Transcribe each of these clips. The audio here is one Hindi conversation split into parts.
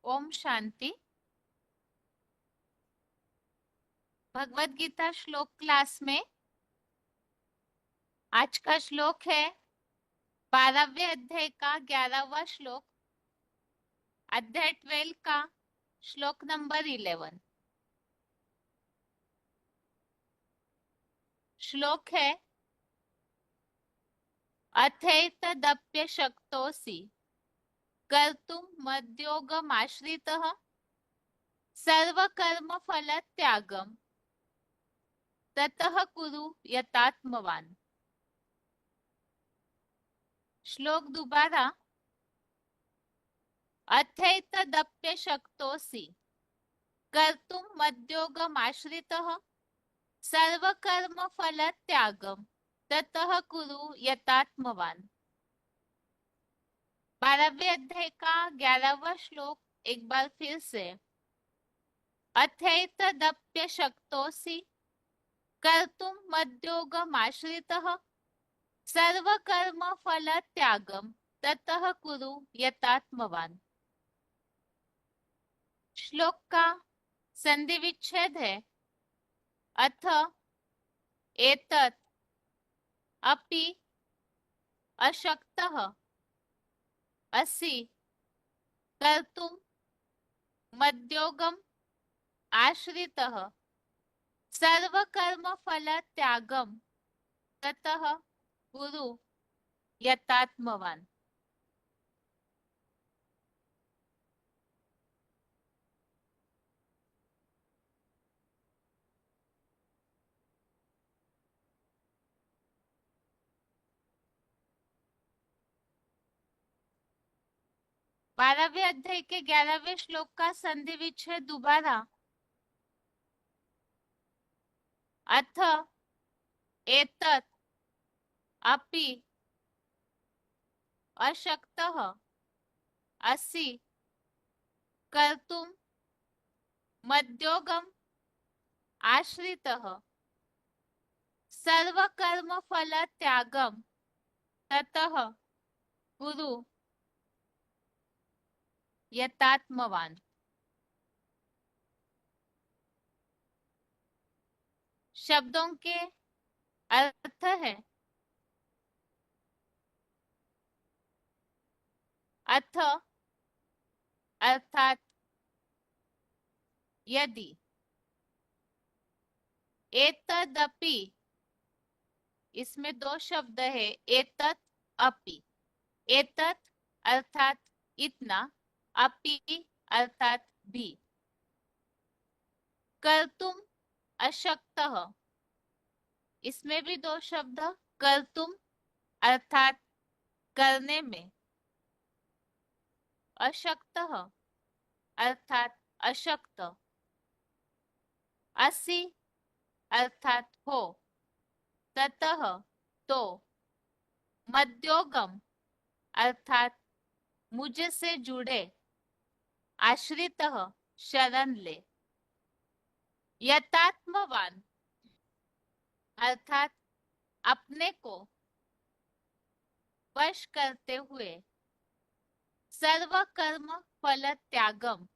ओम शांति। भगवत गीता श्लोक क्लास में आज का श्लोक है 12वें अध्याय का 11वां श्लोक, अध्याय 12 का श्लोक नंबर 11। श्लोक है अथैतदप्य शक्तोसि कर्तुम मद्योगमाश्रितः सर्वकर्म फल त्यागम ततः कुरु यतात्मवान। श्लोक दोबारा। अथैतदप्य शक्तोसि कर्तुम मद्योगमाश्रितः सर्वकर्म फल त्यागम ततः कुरु यतात्मवान। 12वें अध्याय का 11वां श्लोक एक बार फिर से। अथैतदप्य शक्तोसि कर्तुम मद्योगमाश्रितः सर्वकर्म फल त्यागम ततः कुरु यतात्मवान। श्लोक का संधि विच्छेद है अथ एतत् अपि अशक्तः असि कर्तुम मद्योगम आश्रितः सर्वकर्म फल त्यागम ततः कुरु यतात्मवान। बारहवें अध्याय के 11वें श्लोक का संधि विच्छेद दोबारा। अथ एतत् अपि अशक्तः असि कर्तुम मद्योगम आश्रितः सर्वकर्म फल त्यागम ततः कुरु यतात्मवान। शब्दों के अर्थ है अथ अर्थात यदि, एतदपि इसमें दो शब्द है एतत् अपि। एतत् अर्थात इतना, अपि अर्थात भी। कर्तुम अशक्तः इसमें भी दो शब्द, कर्तुम अर्थात करने में, अशक्तः अर्थात अशक्त, असि अर्थात हो, ततः तो, मद्योगम अर्थात मुझसे जुड़े, आश्रितः शरण ले, यतात्मवान अर्थात अपने को वश करते हुए, सर्व कर्म फल त्यागम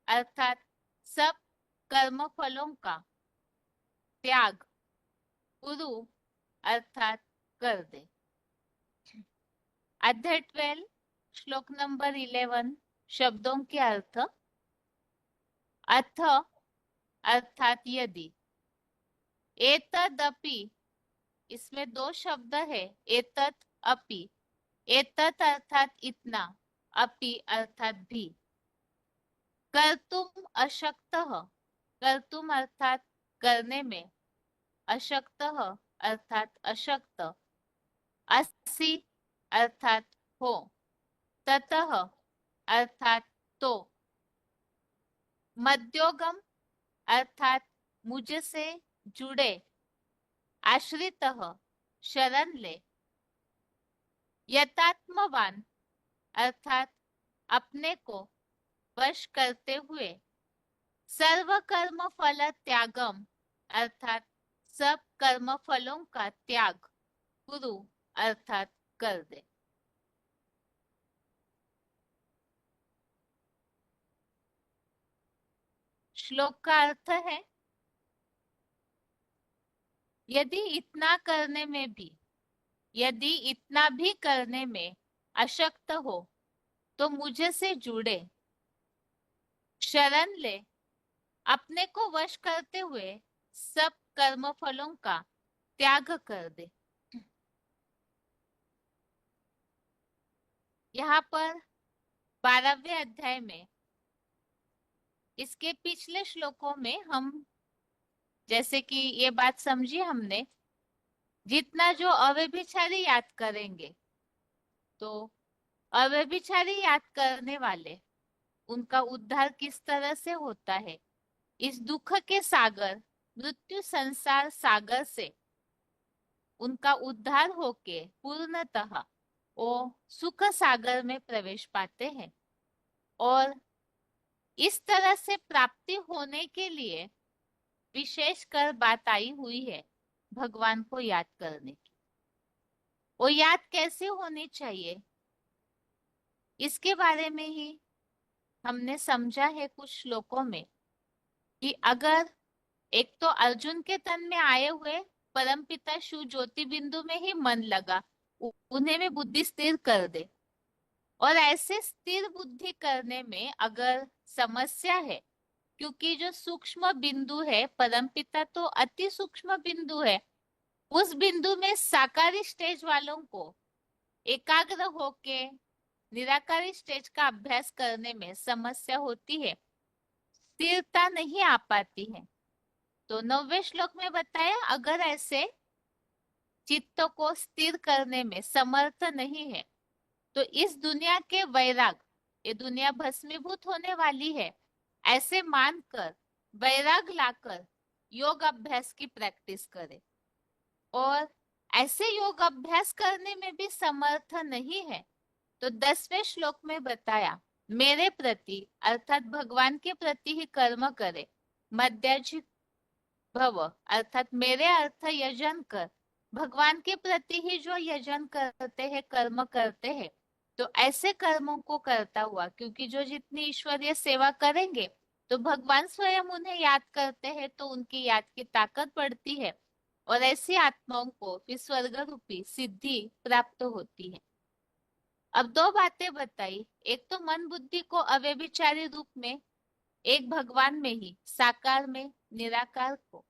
अर्थात सब कर्म फलों का त्याग, कुरु अर्थात कर दे। अध्याय 12 श्लोक नंबर 11 शब्दों के अर्थ। अथ अर्थात यदि, एतदपि इसमें दो शब्द है एतत् अपि। एतत् अर्थात इतना, अपि अर्थात भी। कर्तुम अशक्तः कर्तुम अर्थात करने में, अशक्तः अर्थात अशक्त, असि अर्थात हो, ततः अर्थात तो, मद्योगम अर्थात मुझसे जुड़े, आश्रितः शरण ले, यतात्मवान अर्थात अपने को वश करते हुए, सर्व कर्म फल त्यागम अर्थात सब कर्म फलों का त्याग, कुरु अर्थात कर दे। श्लोक का अर्थ है, यदि इतना करने में भी, यदि इतना भी करने में अशक्त हो तो मुझे से जुड़े, शरण ले, अपने को वश करते हुए सब कर्म फलों का त्याग कर दे। यहाँ पर 12वें अध्याय में इसके पिछले श्लोकों में हम जैसे कि ये बात समझी हमने, जितना जो अव्यभिचारी याद करेंगे तो अव्यभिचारी याद करने वाले उनका उद्धार किस तरह से होता है, इस दुख के सागर मृत्यु संसार सागर से उनका उद्धार होके पूर्णतः वो सुख सागर में प्रवेश पाते हैं। और इस तरह से प्राप्ति होने के लिए विशेष कर बात आई हुई है भगवान को याद करने की। वो याद कैसे होनी चाहिए, इसके बारे में ही हमने समझा है कुछ श्लोकों में कि अगर एक तो अर्जुन के तन में आए हुए परमपिता शिव ज्योति बिंदु में ही मन लगा, उन्हें में बुद्धि स्थिर कर दे। और ऐसे स्थिर बुद्धि करने में अगर समस्या है, क्योंकि जो सूक्ष्म बिंदु है परमपिता तो अति सूक्ष्म बिंदु है, उस बिंदु में साकारी स्टेज वालों को एकाग्र होके निराकारी स्टेज का अभ्यास करने में समस्या होती है, स्थिरता नहीं आ पाती है। तो 9वें श्लोक में बताया, अगर ऐसे चित्त को स्थिर करने में समर्थ नहीं है तो इस दुनिया के वैराग, ये दुनिया भस्मीभूत होने वाली है, ऐसे मानकर वैराग लाकर योग अभ्यास की प्रैक्टिस करे। और ऐसे योग अभ्यास करने में भी समर्थ नहीं है तो 10वें श्लोक में बताया, मेरे प्रति अर्थात भगवान के प्रति ही कर्म करे, मध्याजी भव अर्थात मेरे अर्थ यजन कर, भगवान के प्रति ही जो यजन करते हैं कर्म करते हैं, तो ऐसे कर्मों को करता हुआ, क्योंकि जो जितनी ईश्वरीय सेवा करेंगे तो भगवान स्वयं उन्हें याद करते हैं तो उनकी याद की ताकत बढ़ती है और ऐसी आत्माओं को फिर स्वर्ग रूपी सिद्धि प्राप्त होती है। अब दो बातें बताई, एक तो मन बुद्धि को अव्यभिचारी रूप में, एक भगवान में ही साकार में निराकार को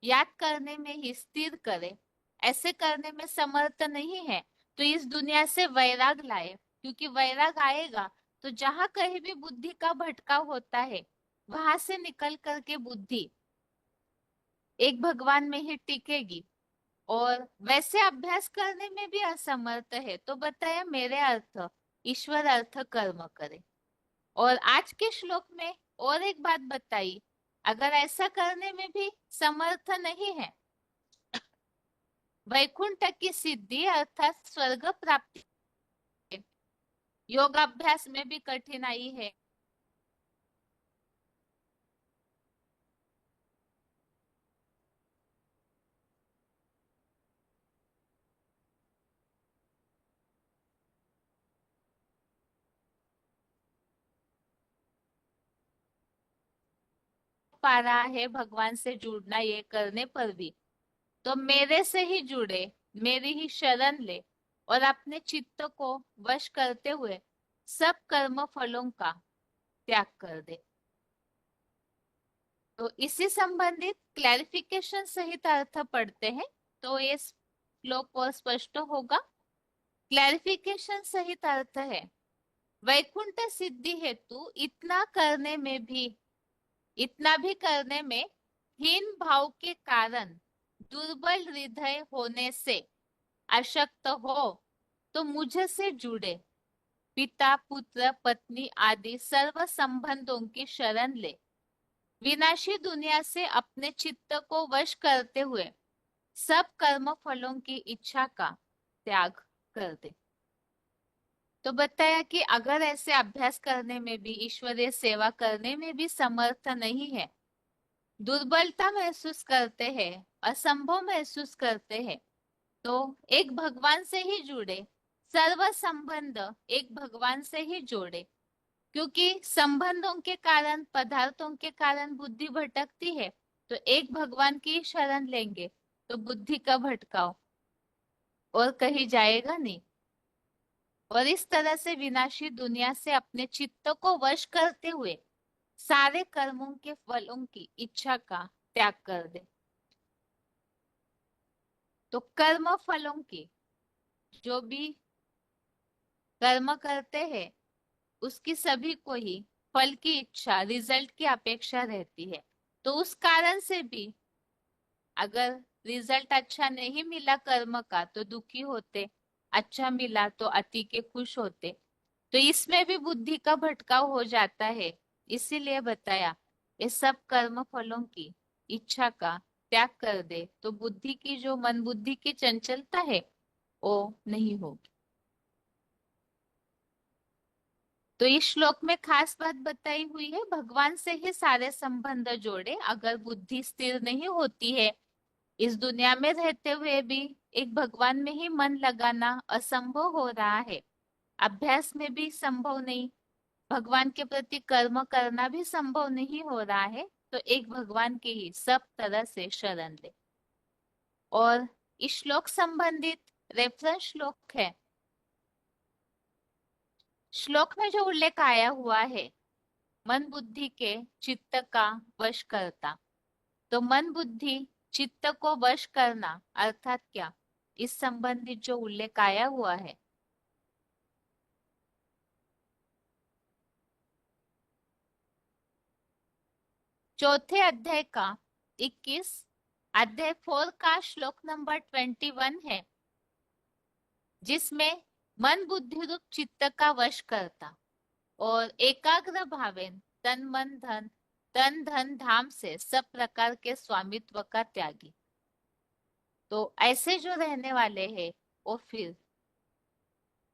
याद करने में ही स्थिर करे। ऐसे करने में समर्थ नहीं है तो इस दुनिया से वैराग लाए, क्योंकि वैराग आएगा तो जहां कहीं भी बुद्धि का भटकाव होता है वहां से निकल करके बुद्धि एक भगवान में ही टिकेगी। और वैसे अभ्यास करने में भी असमर्थ है तो बताया, मेरे अर्थ ईश्वर अर्थ कर्म करे। और आज के श्लोक में और एक बात बताई, अगर ऐसा करने में भी समर्थ नहीं है, वैकुंठ की सिद्धि अर्थात स्वर्ग प्राप्ति, योगाभ्यास में भी कठिनाई है, पा रहा है भगवान से जुड़ना, ये करने पर भी तो मेरे से ही जुड़े, मेरी ही शरण ले और अपने चित्त को वश करते हुए सब कर्म फलों का त्याग कर दे। तो इसी संबंधित क्लैरिफिकेशन सहित अर्थ पढ़ते हैं तो ये श्लोक और स्पष्ट होगा। क्लैरिफिकेशन सहित अर्थ है, वैकुंठ सिद्धि हेतु इतना भी करने में हीन भाव के कारण दुर्बल हृदय होने से अशक्त हो तो मुझे से जुड़े, पिता पुत्र पत्नी आदि सर्व संबंधों की शरण ले, विनाशी दुनिया से अपने चित्त को वश करते हुए सब कर्म फलों की इच्छा का त्याग कर दे। तो बताया कि अगर ऐसे अभ्यास करने में भी, ईश्वरीय सेवा करने में भी समर्थ नहीं है, दुर्बलता महसूस करते हैं, असंभव महसूस करते हैं, तो एक भगवान से ही जुड़े, सर्व संबंध एक भगवान से ही जोड़े, क्योंकि संबंधों के कारण, पदार्थों के कारण बुद्धि भटकती है, तो एक भगवान की शरण लेंगे तो बुद्धि का भटकाव और कहीं जाएगा नहीं। और इस तरह से विनाशी दुनिया से अपने चित्त को वश करते हुए सारे कर्मों के फलों की इच्छा का त्याग कर दे। तो कर्म फलों की, जो भी कर्म करते हैं उसकी सभी को ही फल की इच्छा, रिजल्ट की अपेक्षा रहती है। तो उस कारण से भी अगर रिजल्ट अच्छा नहीं मिला कर्म का तो दुखी होते, अच्छा मिला तो अति के खुश होते। तो इसमें भी बुद्धि का भटकाव हो जाता है। इसीलिए बताया, ये सब कर्म फलों की इच्छा का त्याग कर दे तो बुद्धि की, जो मन बुद्धि की चंचलता है, वो नहीं होगी। तो इस श्लोक में खास बात बताई हुई है, भगवान से ही सारे संबंध जोड़े। अगर बुद्धि स्थिर नहीं होती है, इस दुनिया में रहते हुए भी एक भगवान में ही मन लगाना असंभव हो रहा है। अभ्यास में भी संभव नहीं, भगवान के प्रति कर्म करना भी संभव नहीं हो रहा है, तो एक भगवान के ही सब तरह से शरण ले। और इस श्लोक संबंधित रेफरेंस श्लोक है। श्लोक में जो उल्लेख आया हुआ है, मन बुद्धि के चित्त का वश करता, तो मन बुद्धि चित्त को वश करना अर्थात क्या, इस संबंधित जो उल्लेख आया हुआ है, चौथे अध्याय का 21, अध्याय 4 का श्लोक नंबर 21 है, जिसमें मन बुद्धि रूप चित्त का वश करता और एकाग्र भावेन तन धन धाम से सब प्रकार के स्वामित्व का त्यागी। तो ऐसे जो रहने वाले हैं वो फिर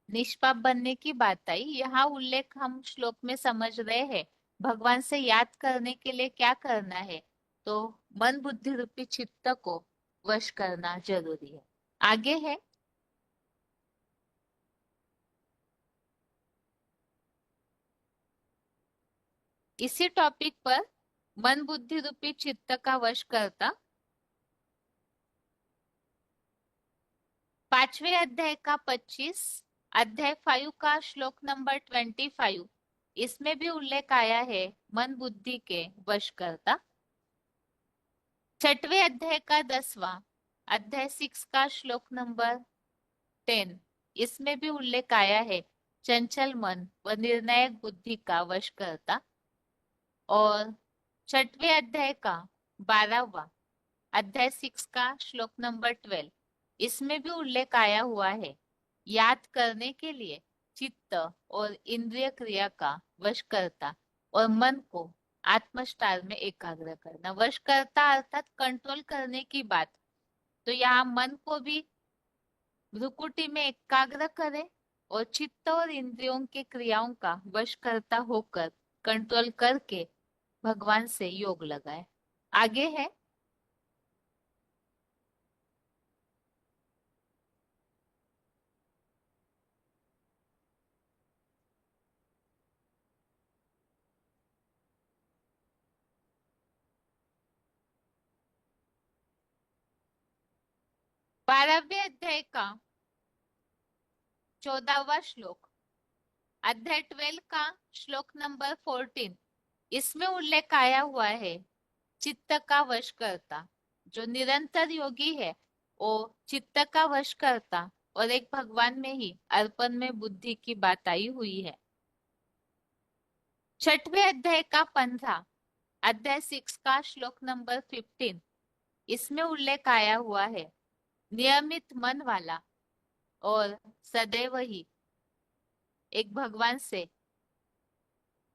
निष्पाप बनने की बात आई। यहाँ उल्लेख हम श्लोक में समझ रहे हैं, भगवान से याद करने के लिए क्या करना है, तो मन बुद्धि रूपी चित्त को वश करना जरूरी है। आगे है, इसी टॉपिक पर मन बुद्धि रूपी चित्त का वश करता, पांचवे अध्याय का 25, अध्याय 5 का श्लोक नंबर 25, इसमें भी उल्लेख आया है मन बुद्धि के वश करता। छठवें अध्याय का 10वां, अध्याय 6 का श्लोक नंबर 10, इसमें भी उल्लेख आया है चंचल मन व निर्णायक बुद्धि का वश करता। और छठवें अध्याय का 12वां, अध्याय 6 का श्लोक नंबर 12, इसमें भी उल्लेख आया हुआ है याद करने के लिए चित्त और इंद्रिय क्रिया का वश करता और मन को आत्मस्टार में एकाग्र करना। वश करता अर्थात कंट्रोल करने की बात। तो यहाँ मन को भी भ्रुकुटी में एकाग्र करे और चित्त और इंद्रियों के क्रियाओं का वश करता होकर कंट्रोल करके भगवान से योग लगाए। आगे है, 12वें अध्याय का 14वां श्लोक, अध्याय 12 का श्लोक नंबर 14, इसमें उल्लेख आया हुआ है चित्त का वश करता। जो निरंतर योगी है वो चित्त का वश करता और एक भगवान में ही अर्पण में बुद्धि की बात आई हुई है। छठवें अध्याय का 15, अध्याय 6 का श्लोक नंबर 15, इसमें उल्लेख आया हुआ है नियमित मन वाला और सदैव ही एक भगवान से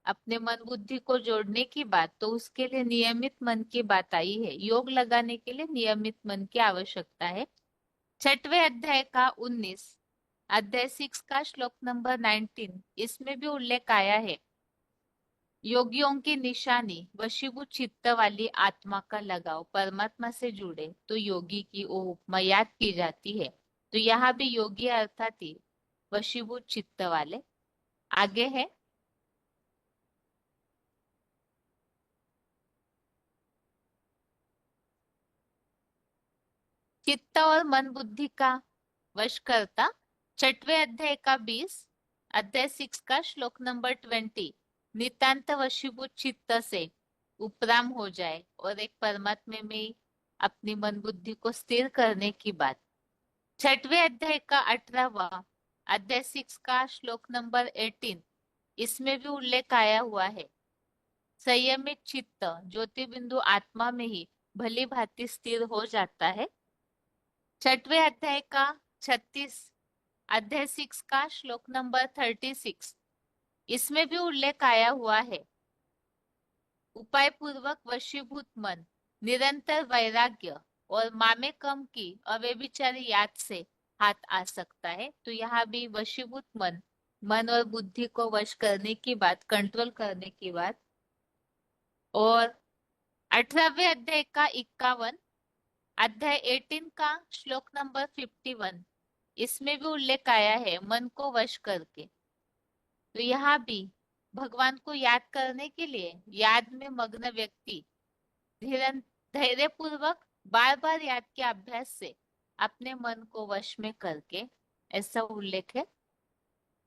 अपने मन बुद्धि को जोड़ने की बात। तो उसके लिए नियमित मन की बात आई है, योग लगाने के लिए नियमित मन की आवश्यकता है। छठवें अध्याय का 19, अध्याय 6 का श्लोक नंबर 19, इसमें भी उल्लेख आया है योगियों की निशानी वशीभूत चित्त वाली आत्मा का लगाव परमात्मा से जुड़े तो योगी की वो उपमा याद की जाती है। तो यहाँ भी योगी अर्थात ही वशीभूत चित्त वाले। आगे है, चित्त और मन बुद्धि का वश करता, छठवें अध्याय का 20, अध्याय 6 का श्लोक नंबर 20, नितांत वशीभूत चित्त से उपराम हो जाए और एक परमात्मा में अपनी मन बुद्धि को स्थिर करने की बात। छठवें अध्याय का 18वां, अध्याय 6 का श्लोक नंबर 18, इसमें भी उल्लेख आया हुआ है। संयमित चित्त ज्योति बिंदु आत्मा में ही भली भांति स्थिर हो जाता है। छठवें अध्याय का 36, अध्याय 6 का श्लोक नंबर 36, इसमें भी उल्लेख आया हुआ है। उपाय पूर्वक वशीभूत मन निरंतर वैराग्य और मामे कम की अव्यभिचारी याद से हाथ आ सकता है। तो यहाँ भी वशीभूत मन, मन और बुद्धि को वश करने की बात, कंट्रोल करने की बात। और 18वें अध्याय का 51, अध्याय 18 का श्लोक नंबर 51, इसमें भी उल्लेख आया है मन को वश करके। तो यहाँ भी भगवान को याद करने के लिए याद में मग्न व्यक्ति धैर्य पूर्वक बार बार याद के अभ्यास से अपने मन को वश में करके, ऐसा उल्लेख है।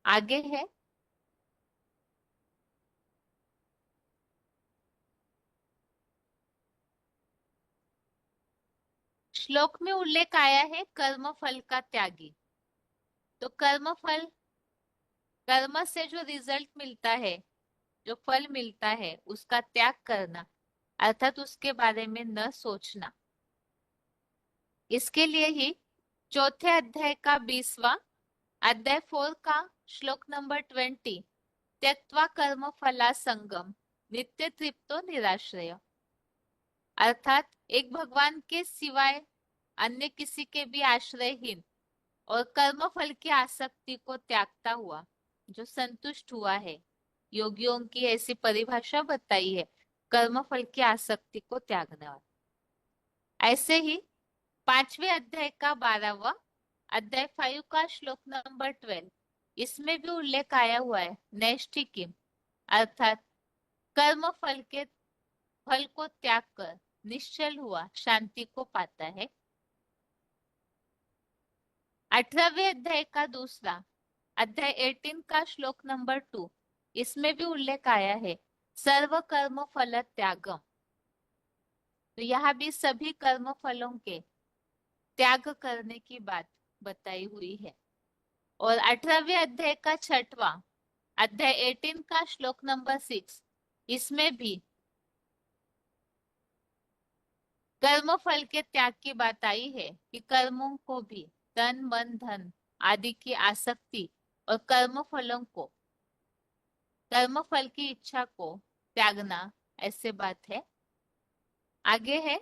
आगे है श्लोक में उल्लेख आया है कर्म फल का त्यागी। तो कर्म फल, कर्म से जो रिजल्ट मिलता है, जो फल मिलता है, उसका त्याग करना, अर्थात उसके बारे में न सोचना। इसके लिए ही चौथे अध्याय का 20वां, अध्याय 4 का श्लोक नंबर 20, त्यक्त्वा कर्म फला संगम नित्य तृप्तो निराश्रय, अर्थात एक भगवान के सिवाय अन्य किसी के भी आश्रयहीन और कर्म फल की आसक्ति को त्यागता हुआ जो संतुष्ट हुआ है। योगियों की ऐसी परिभाषा बताई है, कर्म फल की आसक्ति को त्यागने वाला। ऐसे ही पांचवें अध्याय का 12वां, अध्याय 5 का श्लोक नंबर 12, इसमें भी उल्लेख आया हुआ है नैष्ठिकीम, अर्थात कर्म फल के फल को त्याग कर निश्चल हुआ शांति को पाता है। 18वें अध्याय का दूसरा, अध्याय 18 का श्लोक नंबर 2, इसमें भी उल्लेख आया है सर्व कर्म फल त्यागम। तो यहाँ भी सभी कर्म फलों के त्याग करने की बात बताई हुई है। और 18वें अध्याय का 6वां, अध्याय 18 का श्लोक नंबर 6, इसमें भी कर्म फल के त्याग की बात आई है कि कर्मों को भी तन मन धन आदि की आसक्ति और कर्म फलों को, कर्म फल की इच्छा को त्यागना, ऐसे बात है। आगे है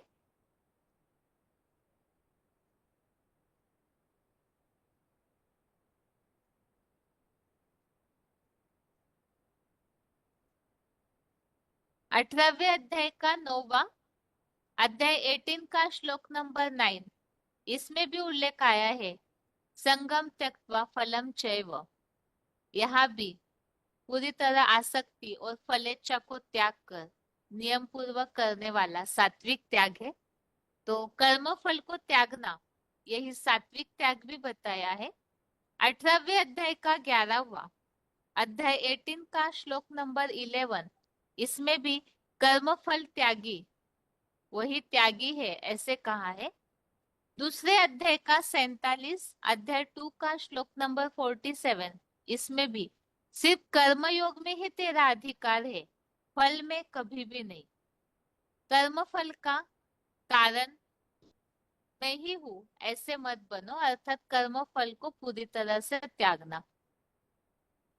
18वें अध्याय का 9वां, अध्याय 18 का श्लोक नंबर 9, इसमें भी उल्लेख आया है संगम त्यक्त्वा फलम चैव। यहाँ भी पूरी तरह आसक्ति और फलेच्छा को त्याग कर नियम पूर्वक करने वाला सात्विक त्याग है। तो कर्म फल को त्यागना, यही सात्विक त्याग भी बताया है। 18वें अध्याय का 11वां, अध्याय 18 का श्लोक नंबर 11, इसमें भी कर्म फल त्यागी वही त्यागी है, ऐसे कहा है। दूसरे अध्याय का 47, अध्याय 2 का श्लोक नंबर 47, इसमें भी सिर्फ कर्म योग में ही तेरा अधिकार है, फल में कभी भी नहीं। कर्म फल का कारण मैं ही हूँ ऐसे मत बनो, अर्थात कर्म फल को पूरी तरह से त्यागना।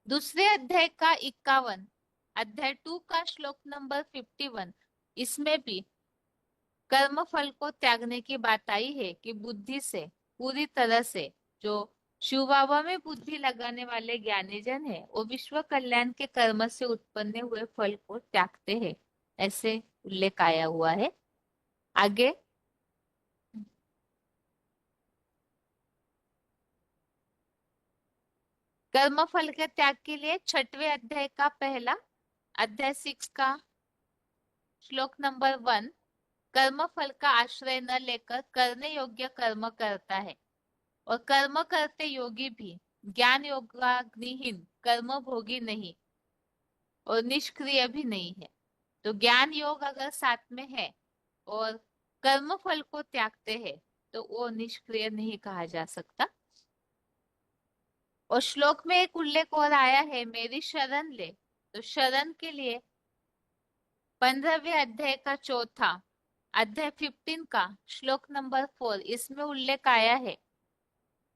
दूसरे अध्याय का 51, अध्याय 2 का श्लोक नंबर 51, इसमें भी कर्म फल को त्यागने की बात आई है कि बुद्धि से पूरी तरह से, जो शिव बाबा में बुद्धि लगाने वाले ज्ञानी जन है, वो विश्व कल्याण के कर्म से उत्पन्न हुए फल को त्यागते हैं, ऐसे उल्लेख आया हुआ है। आगे कर्म फल के त्याग के लिए छठवें अध्याय का पहला, अध्याय 6 का श्लोक नंबर 1, कर्म फल का आश्रय न लेकर करने योग्य कर्म करता है, और कर्म करते योगी भी ज्ञान योगाग्निहीन कर्म भोगी नहीं और निष्क्रिय भी नहीं है। तो ज्ञान योग अगर साथ में है और कर्म फल को त्यागते हैं तो वो निष्क्रिय नहीं कहा जा सकता। और श्लोक में एक उल्लेख और आया है, मेरी शरण ले। तो शरण के लिए 15वें अध्याय का चौथा अध्याय 15 का श्लोक नंबर 4, इसमें उल्लेख आया है,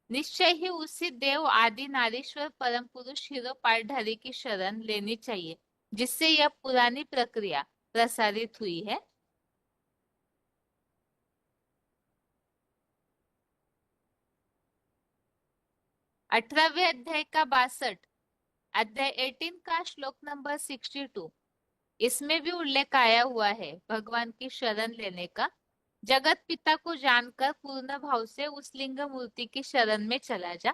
निश्चय ही उसी देव आदि नारीश्वर परम पुरुष हीरो पाठधारी की शरण लेनी चाहिए जिससे यह पुरानी प्रक्रिया प्रसारित हुई है। अठारहवें अध्याय का 62 अध्याय 18 का श्लोक नंबर 62, इसमें भी उल्लेख आया हुआ है भगवान की शरण लेने का। जगत पिता को जानकर पूर्ण भाव से उस लिंग मूर्ति की शरण में चला जा,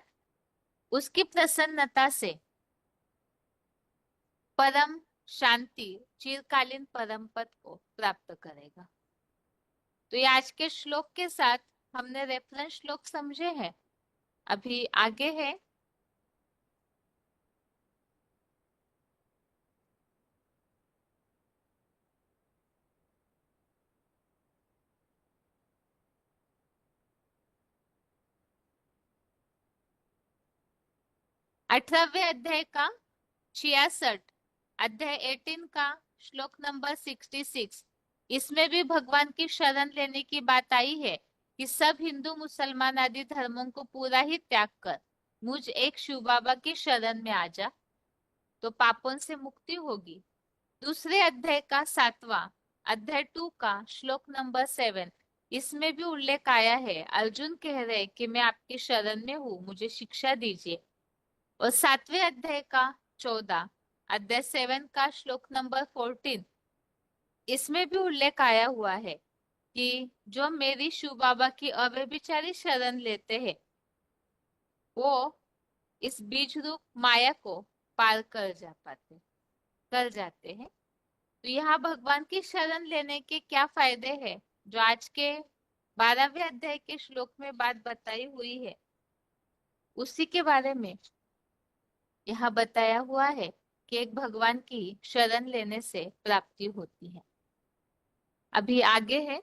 उसकी प्रसन्नता से परम शांति चिरकालीन परम पद को प्राप्त करेगा। तो ये आज के श्लोक के साथ हमने रेफरेंस श्लोक समझे हैं। अभी आगे है 18वें अध्याय का 66 अध्याय 18 का श्लोक नंबर 66, इसमें भी भगवान की शरण लेने की बात आई है कि सब हिंदू मुसलमान आदि धर्मों को पूरा ही त्याग कर मुझ एक शिव बाबा की शरण में आ जा तो पापों से मुक्ति होगी। दूसरे अध्याय का 7वां अध्याय 2 का श्लोक नंबर 7, इसमें भी उल्लेख आया है, अर्जुन कह रहे कि मैं आपकी शरण में हूँ, मुझे शिक्षा दीजिए। और 7वें अध्याय का 14 अध्याय 7 का श्लोक नंबर 14, इसमें भी उल्लेख आया हुआ है कि जो मेरी शिव बाबा की अव्यभिचारी शरण लेते हैं वो इस बीज रूप माया को पार कर जाते हैं। तो यहाँ भगवान की शरण लेने के क्या फायदे हैं जो आज के 12वें अध्याय के श्लोक में बात बताई हुई है, उसी के बारे में यहाँ बताया हुआ है कि एक भगवान की शरण लेने से प्राप्ति होती है। अभी आगे है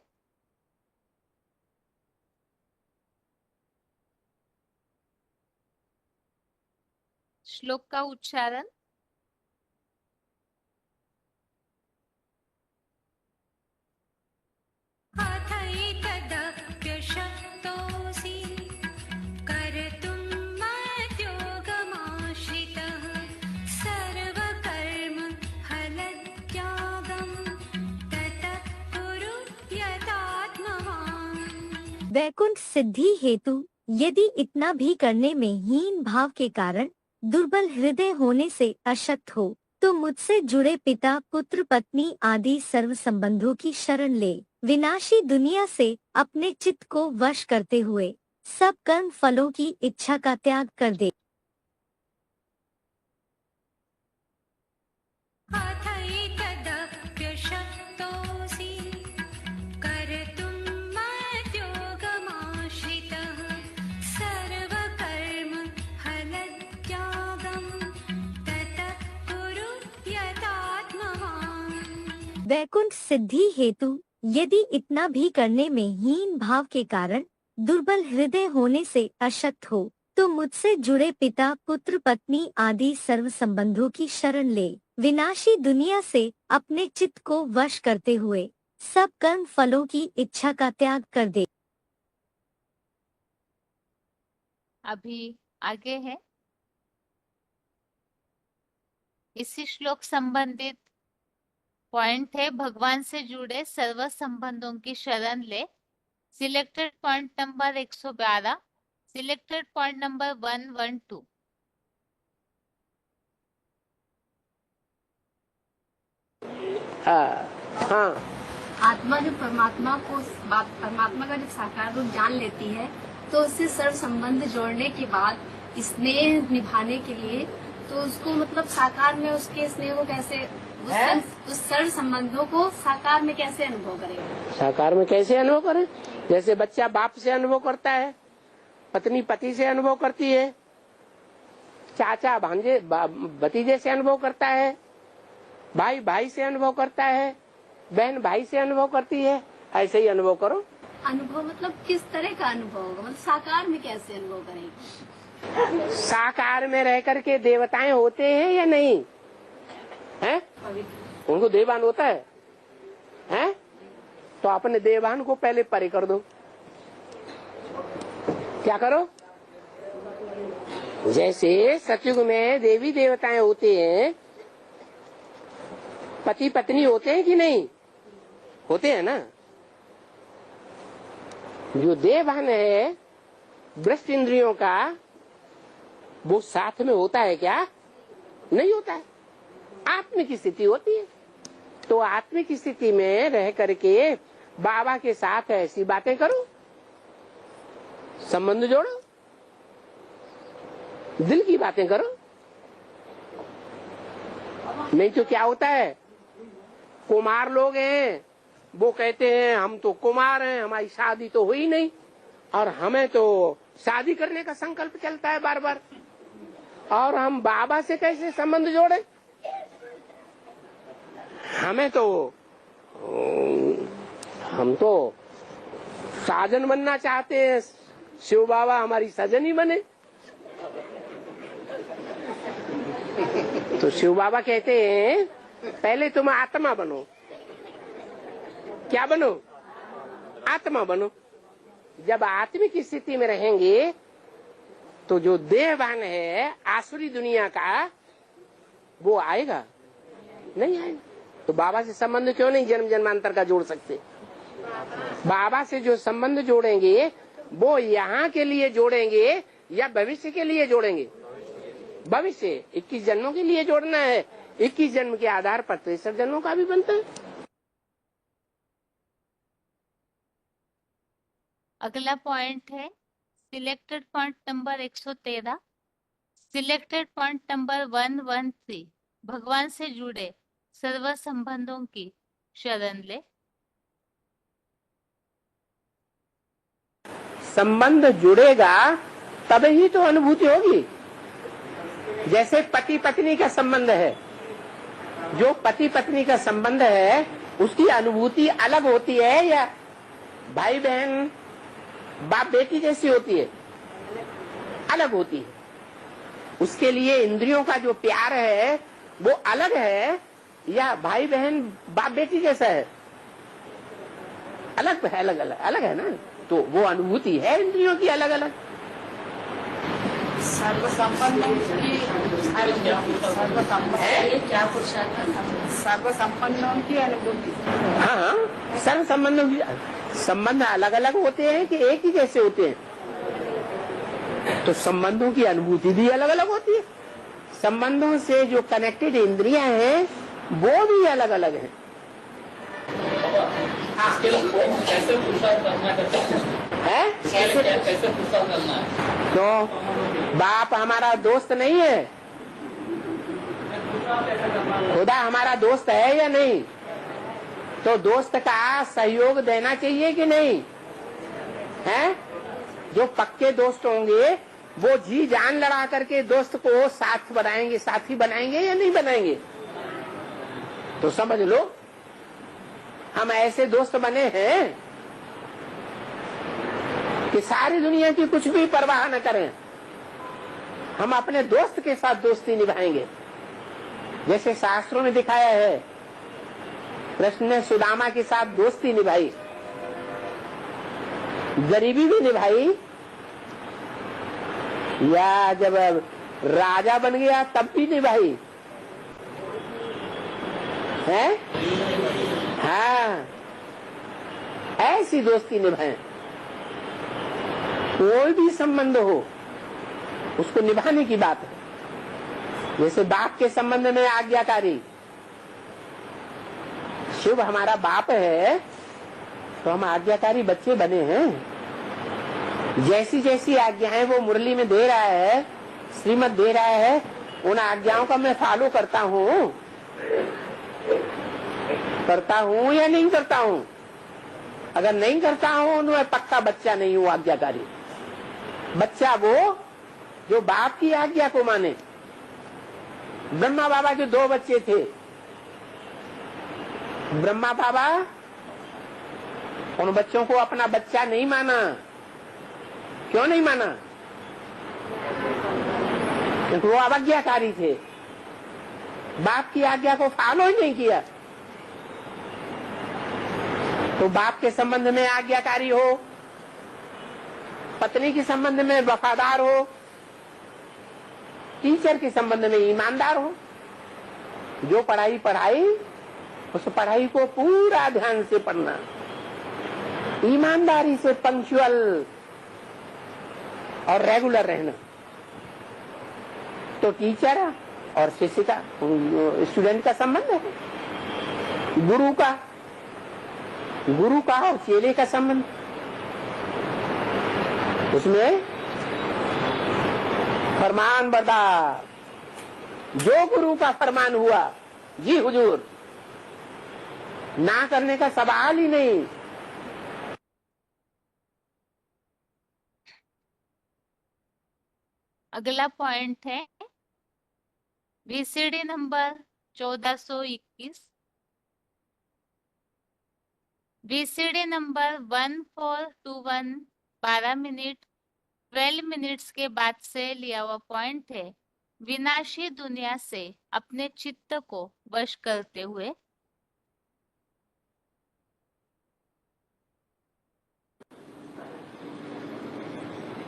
श्लोक का उच्चारण। वैकुंठ सिद्धि हेतु यदि इतना भी करने में हीन भाव के कारण दुर्बल हृदय होने से अशक्त हो तो मुझसे जुड़े पिता पुत्र पत्नी आदि सर्व संबंधों की शरण ले। विनाशी दुनिया से अपने चित्त को वश करते हुए सब कर्म फलों की इच्छा का त्याग कर दे। वैकुंठ सिद्धि हेतु यदि इतना भी करने में हीन भाव के कारण दुर्बल हृदय होने से अशक्त हो तो मुझसे जुड़े पिता पुत्र पत्नी आदि सर्व संबंधों की शरण ले। विनाशी दुनिया से अपने चित्त को वश करते हुए सब कर्म फलों की इच्छा का त्याग कर दे। अभी आगे है इसी श्लोक संबंधित पॉइंट है, भगवान से जुड़े सर्व संबंधों की शरण ले। Selected point number 112, selected point number 112। हाँ। आत्मा जो परमात्मा का जब साकार रूप जान लेती है तो उससे सर्व संबंध जोड़ने के बाद स्नेह निभाने के लिए तो उसको मतलब साकार में उसके स्नेह को कैसे उस सर्व संबंधों को साकार में कैसे अनुभव करेंगे? साकार में कैसे अनुभव करें? जैसे बच्चा बाप से अनुभव करता है, पत्नी पति से अनुभव करती है, चाचा भांजे भतीजे से अनुभव करता है, भाई भाई से अनुभव करता है, बहन भाई से अनुभव करती है, ऐसे ही अनुभव करो। अनुभव मतलब किस तरह का अनुभव होगा? मतलब साकार में कैसे अनुभव करेंगे? साकार में रह करके देवताएं होते हैं या नहीं है? उनको देवान होता है? तो अपने देवान को पहले परे कर दो। क्या करो? जैसे सतयुग में देवी देवताएं होते हैं, पति पत्नी होते हैं कि नहीं? होते हैं ना। जो देवान है दृष्ट इंद्रियों का, वो साथ में होता है क्या? नहीं होता है। आत्मिक स्थिति होती है। तो आत्मिक स्थिति में रह करके बाबा के साथ ऐसी बातें करो, संबंध जोड़ो, दिल की बातें करो। नहीं तो क्या होता है, कुमार लोग हैं, वो कहते हैं हम तो कुमार हैं, हमारी शादी तो हुई नहीं, और हमें तो शादी करने का संकल्प चलता है बार बार, और हम बाबा से कैसे संबंध जोड़े? हम तो साजन बनना चाहते हैं, शिव बाबा हमारी सजन ही बने। तो शिव बाबा कहते हैं पहले तुम आत्मा बनो। क्या बनो? आत्मा बनो। जब आत्मिक स्थिति में रहेंगे तो जो देहवान है आसुरी दुनिया का, वो आएगा नहीं? आएगा तो बाबा से संबंध क्यों नहीं जन्म जन्मांतर का जोड़ सकते? बाबा से जो संबंध जोड़ेंगे वो यहाँ के लिए जोड़ेंगे या भविष्य के लिए जोड़ेंगे? भविष्य 21 जन्मों के लिए जोड़ना है। 21 जन्म के आधार पर 63 जन्मों का भी बनता है। अगला पॉइंट है selected point number 113। Selected point number 113, भगवान से जुड़े सर्व संबंधों की शरण ले। संबंध जुड़ेगा तब ही तो अनुभूति होगी। जैसे पति पत्नी का संबंध है, जो पति पत्नी का संबंध है उसकी अनुभूति अलग होती है या भाई बहन बाप बेटी जैसी होती है? अलग होती है। उसके लिए इंद्रियों का जो प्यार है वो अलग है या भाई बहन बाप बेटी जैसा है? अलग है, अलग है ना। तो वो अनुभूति है इंद्रियों की अलग अलग। सर्व संपन्नों की अनुभूति। हाँ, सर्व संबंधों की संबंध अलग अलग होते हैं कि एक ही जैसे होते हैं? तो संबंधों की अनुभूति भी अलग अलग होती है। संबंधों से जो कनेक्टेड इंद्रियां हैं वो भी अलग अलग हैं। कैसे पुरुषार्थ करना है? कैसे पुरुषार्थ करना है? तो बाप हमारा दोस्त नहीं है, खुदा हमारा दोस्त है या नहीं? तो दोस्त का सहयोग देना चाहिए कि नहीं? है? जो पक्के दोस्त होंगे वो जी जान लड़ा करके दोस्त को साथ बनाएंगे, साथी बनाएंगे या नहीं बनाएंगे? तो समझ लो हम ऐसे दोस्त बने हैं कि सारी दुनिया की कुछ भी परवाह न करें, हम अपने दोस्त के साथ दोस्ती निभाएंगे। जैसे शास्त्रों में दिखाया है, कृष्ण ने सुदामा के साथ दोस्ती निभाई, गरीबी भी निभाई, या जब राजा बन गया तब भी निभाई है। हाँ, ऐसी दोस्ती निभाएं। कोई भी संबंध हो उसको निभाने की बात है। जैसे बाप के संबंध में आज्ञाकारी, शिव हमारा बाप है तो हम आज्ञाकारी बच्चे बने हैं। जैसी जैसी आज्ञाएं वो मुरली में दे रहा है, श्रीमत दे रहा है, उन आज्ञाओं का मैं फॉलो करता हूँ। करता हूं या नहीं करता हूं? अगर नहीं करता हूं तो मैं पक्का बच्चा नहीं हूं आज्ञाकारी। बच्चा वो जो बाप की आज्ञा को माने। ब्रह्मा बाबा के 2 बच्चे थे। ब्रह्मा बाबा उन बच्चों को अपना बच्चा नहीं माना। क्यों नहीं माना? क्योंकि वो अवज्ञाकारी थे, बाप की आज्ञा को फॉलो ही नहीं किया। तो बाप के संबंध में आज्ञाकारी हो, पत्नी के संबंध में वफादार हो, टीचर के संबंध में ईमानदार हो। जो पढ़ाई पढ़ाई उस पढ़ाई को पूरा ध्यान से पढ़ना, ईमानदारी से पंक्चुअल और रेगुलर रहना। तो टीचर और शिष्य का, स्टूडेंट का संबंध है, गुरु का और चेले का संबंध। उसमें फरमान बरदार, जो गुरु का फरमान हुआ, जी हुजूर, ना करने का सवाल ही नहीं। अगला पॉइंट है VCD number 1421, VCD number 1421 12 minute 12 minutes के बाद से लिया हुआ पॉइंट है। विनाशी दुनिया से अपने चित्त को वश करते हुए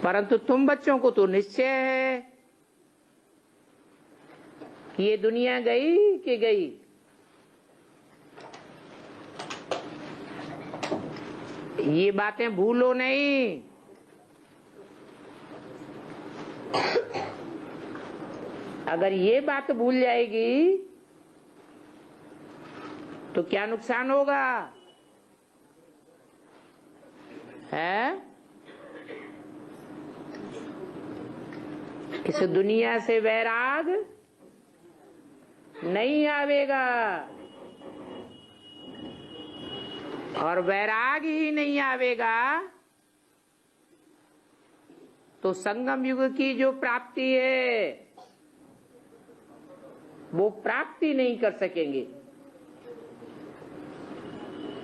परंतु तुम बच्चों को तो निश्चय है कि ये दुनिया गई कि गई। ये बातें भूलो नहीं। अगर ये बात भूल जाएगी तो क्या नुकसान होगा? है? इस दुनिया से वैराग नहीं आवेगा, और वैराग ही नहीं आवेगा तो संगम युग की जो प्राप्ति है वो प्राप्ति नहीं कर सकेंगे।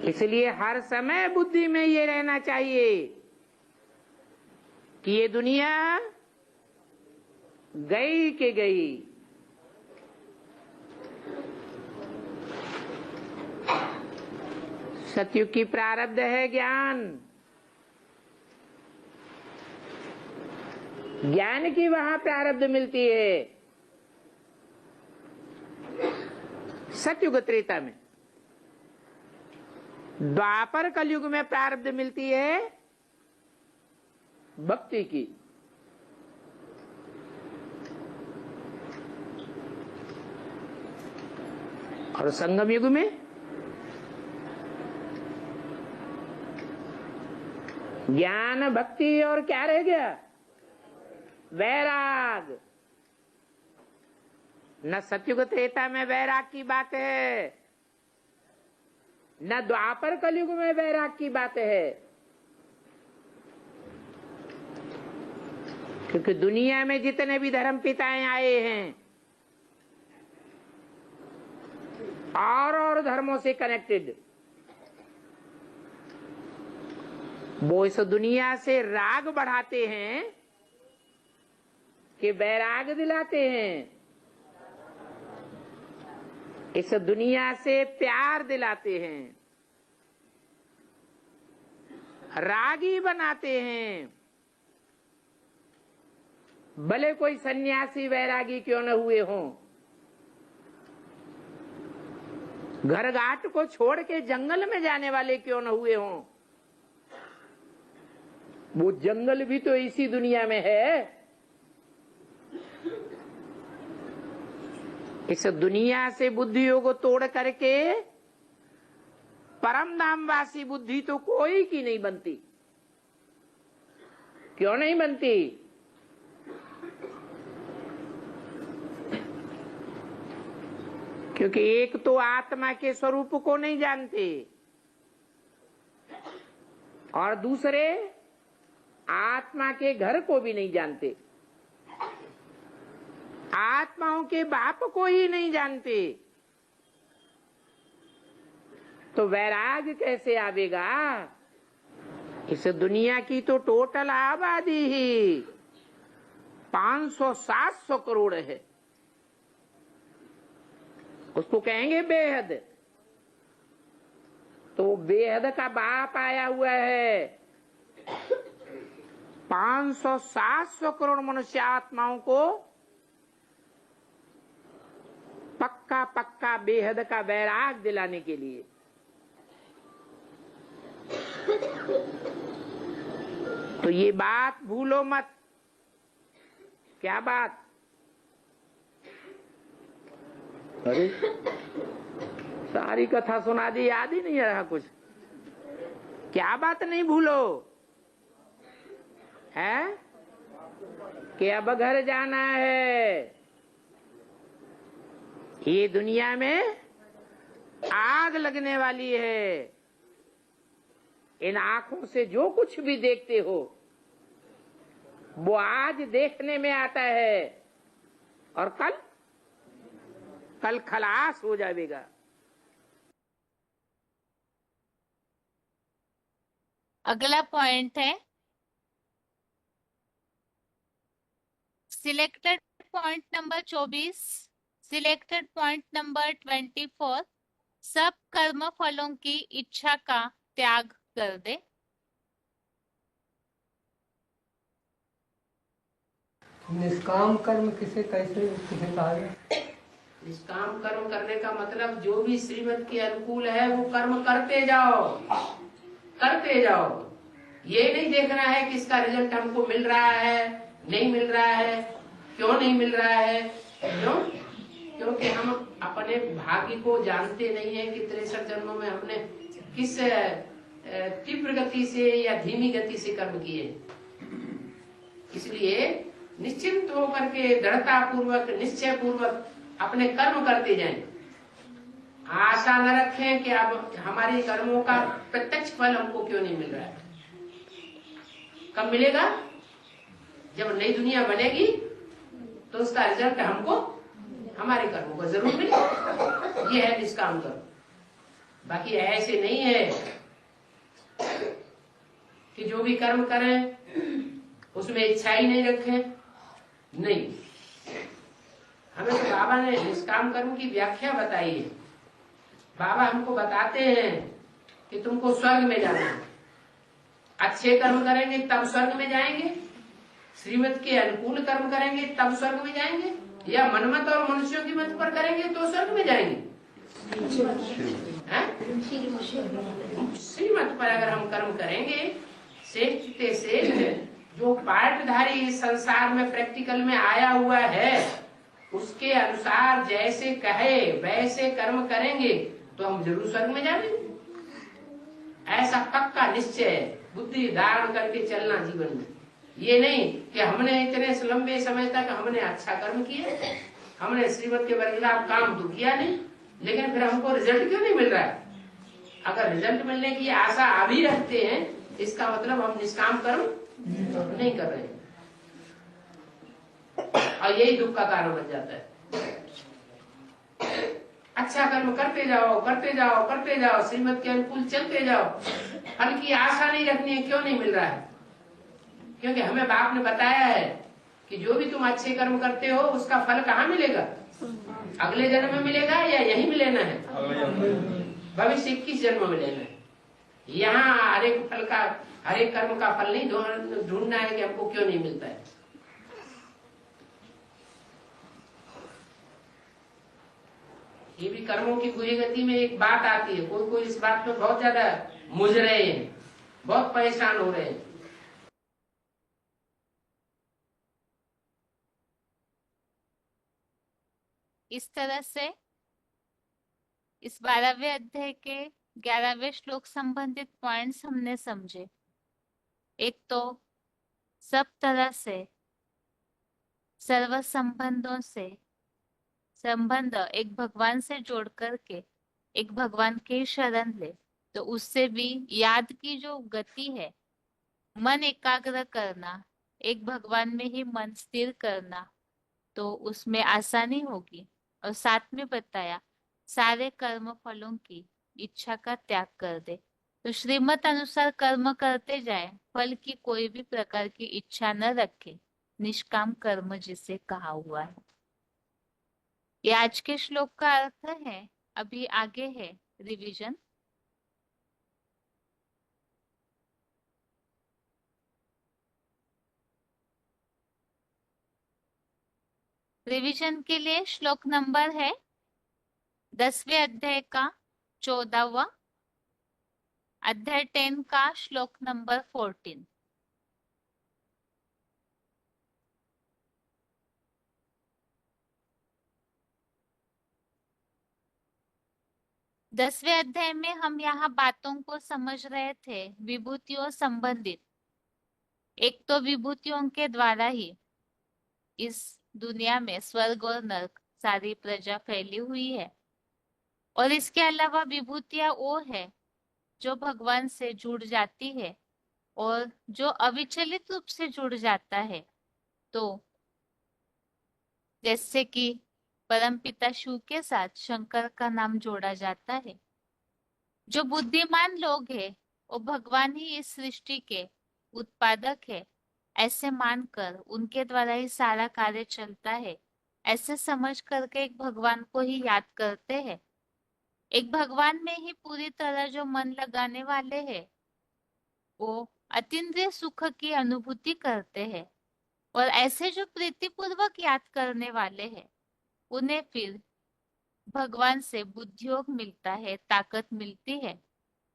इसलिए हर समय बुद्धि में ये रहना चाहिए कि ये दुनिया गई के गई। सतयुग की प्रारब्ध है ज्ञान, ज्ञान की वहां प्रारब्ध मिलती है। सतयुग त्रेता में, द्वापर कलयुग में प्रारब्ध मिलती है भक्ति की। और संगम युग में ज्ञान, भक्ति और क्या रह गया? वैराग। न सतयुग त्रेता में वैराग की बात है, न द्वापर कलयुग में वैराग की बात है। क्योंकि दुनिया में जितने भी धर्म पिताएं आए हैं और धर्मों से कनेक्टेड, वो इस दुनिया से राग बढ़ाते हैं कि वैराग दिलाते हैं। इस दुनिया से प्यार दिलाते हैं, रागी बनाते हैं। भले कोई सन्यासी वैरागी क्यों न हुए हों, घर घाट को छोड़ के जंगल में जाने वाले क्यों न हुए हों, वो जंगल भी तो इसी दुनिया में है। इस दुनिया से बुद्धियों को तोड़ करके परम धामवासी बुद्धि तो कोई की नहीं बनती। क्यों नहीं बनती? क्योंकि एक तो आत्मा के स्वरूप को नहीं जानते और दूसरे आत्मा के घर को भी नहीं जानते, आत्माओं के बाप को ही नहीं जानते, तो वैराग कैसे आवेगा? इस दुनिया की तो टोटल आबादी ही 500-700 करोड़ है, उसको कहेंगे बेहद। तो बेहद का बाप आया हुआ है। 500-700 करोड़ मनुष्य आत्माओं को पक्का पक्का बेहद का वैराग दिलाने के लिए। तो ये बात भूलो मत। क्या बात? अरे सारी कथा सुना दी, याद ही नहीं रहा कुछ। क्या बात नहीं भूलो है कि अब घर जाना है। ये दुनिया में आग लगने वाली है। इन आंखों से जो कुछ भी देखते हो वो आज देखने में आता है और कल खलास हो जाएगा। अगला पॉइंट है selected point number 24, selected point number 24, सब कर्म फलों की इच्छा का त्याग कर दे। निष्काम कर्म किसे कहा गया? निष्काम कर्म करने का मतलब जो भी श्रीमत के अनुकूल है वो कर्म करते जाओ, करते जाओ। ये नहीं देखना है कि इसका रिजल्ट हमको मिल रहा है नहीं मिल रहा है, क्यों नहीं मिल रहा है। क्यों? क्योंकि हम अपने भाग्य को जानते नहीं है कि 63 जन्मों में हमने किस तीव्र गति से या धीमी गति से कर्म किए। इसलिए निश्चिंत होकर के दृढ़ता पूर्वक निश्चय पूर्वक अपने कर्म करते जाएं। आशा न रखें कि अब हमारे कर्मों का प्रत्यक्ष फल हमको क्यों नहीं मिल रहा है। कब मिलेगा? जब नई दुनिया बनेगी तो उसका रिजल्ट हमको हमारे कर्मों को जरूर मिलेगा। ये है निष्काम कर्म। बाकी ऐसे नहीं है कि जो भी कर्म करें उसमें इच्छा ही नहीं रखें। नहीं, हमें तो बाबा ने निष्काम कर्म की व्याख्या बताई है। बाबा हमको बताते हैं कि तुमको स्वर्ग में जाना है। अच्छे कर्म करेंगे तब स्वर्ग में जाएंगे, श्रीमत के अनुकूल कर्म करेंगे तब स्वर्ग में जाएंगे, या मनमत और मनुष्यों की मत पर करेंगे तो स्वर्ग में जाएंगे। श्रीमत पर अगर हम कर्म करेंगे श्रेष्ठ से जो पाठधारी इस संसार में प्रैक्टिकल में आया हुआ है उसके अनुसार जैसे कहे वैसे कर्म करेंगे तो हम जरूर स्वर्ग में जाएंगे। ऐसा पक्का निश्चय बुद्धि धारण करके चलना जीवन में। ये नहीं कि हमने इतने लंबे समय तक हमने अच्छा कर्म किया, हमने श्रीमत के बरखिलाफ काम तो किया नहीं, लेकिन फिर हमको रिजल्ट क्यों नहीं मिल रहा है। अगर रिजल्ट मिलने की आशा अभी रखते हैं इसका मतलब हम निष्काम कर्म नहीं कर रहे हैं और यही दुख का कारण बन जाता है। अच्छा कर्म करते जाओ करते जाओ करते जाओ, श्रीमत के अनुकूल चलते जाओ, फल की आशा नहीं रखनी है। क्यों नहीं मिल रहा है? क्योंकि हमें बाप ने बताया है कि जो भी तुम अच्छे कर्म करते हो उसका फल कहाँ मिलेगा? अगले जन्म में मिलेगा या यहीं में लेना है? भविष्य 21 जन्म में लेना है। यहाँ हर एक कर्म का फल नहीं ढूंढना है कि हमको क्यों नहीं मिलता है। ये भी कर्मों की बुरी गति में एक बात आती है। कोई इस बात में बहुत ज्यादा मुझ रहे हैं, बहुत परेशान हो रहे हैं। इस तरह से इस 12वें अध्याय के 11वें श्लोक संबंधित पॉइंट्स हमने समझे। एक तो सब तरह से सर्व संबंधों से संबंध एक भगवान से जोड़ करके एक भगवान के शरण ले, तो उससे भी याद की जो गति है, मन एकाग्र करना, एक भगवान में ही मन स्थिर करना, तो उसमें आसानी होगी। और साथ में बताया सारे कर्म फलों की इच्छा का त्याग कर दे, तो श्रीमत अनुसार कर्म करते जाए, फल की कोई भी प्रकार की इच्छा न रखे, निष्काम कर्म जिसे कहा हुआ है। ये आज के श्लोक का अर्थ है। अभी आगे है रिवीजन। रिवीजन के लिए श्लोक नंबर है 10वें अध्याय का 14वां, अध्याय 10 का श्लोक नंबर 14। दसवें अध्याय में हम यहाँ बातों को समझ रहे थे विभूतियों संबंधित। एक तो विभूतियों के द्वारा ही इस दुनिया में स्वर्ग और नरक सारी प्रजा फैली हुई है, और इसके अलावा विभूतियां वो है जो भगवान से जुड़ जाती है, और जो अविचलित रूप से जुड़ जाता है, तो जैसे कि परमपिता शिव के साथ शंकर का नाम जोड़ा जाता है। जो बुद्धिमान लोग हैं वो भगवान ही इस सृष्टि के उत्पादक है, ऐसे मानकर उनके द्वारा ही सारा कार्य चलता है, ऐसे समझ करके एक भगवान को ही याद करते हैं। एक भगवान में ही पूरी तरह जो मन लगाने वाले हैं, वो अतीन्द्रिय सुख की अनुभूति करते हैं, और ऐसे जो प्रीतिपूर्वक याद करने वाले हैं, उन्हें फिर भगवान से बुद्धियोग मिलता है, ताकत मिलती है।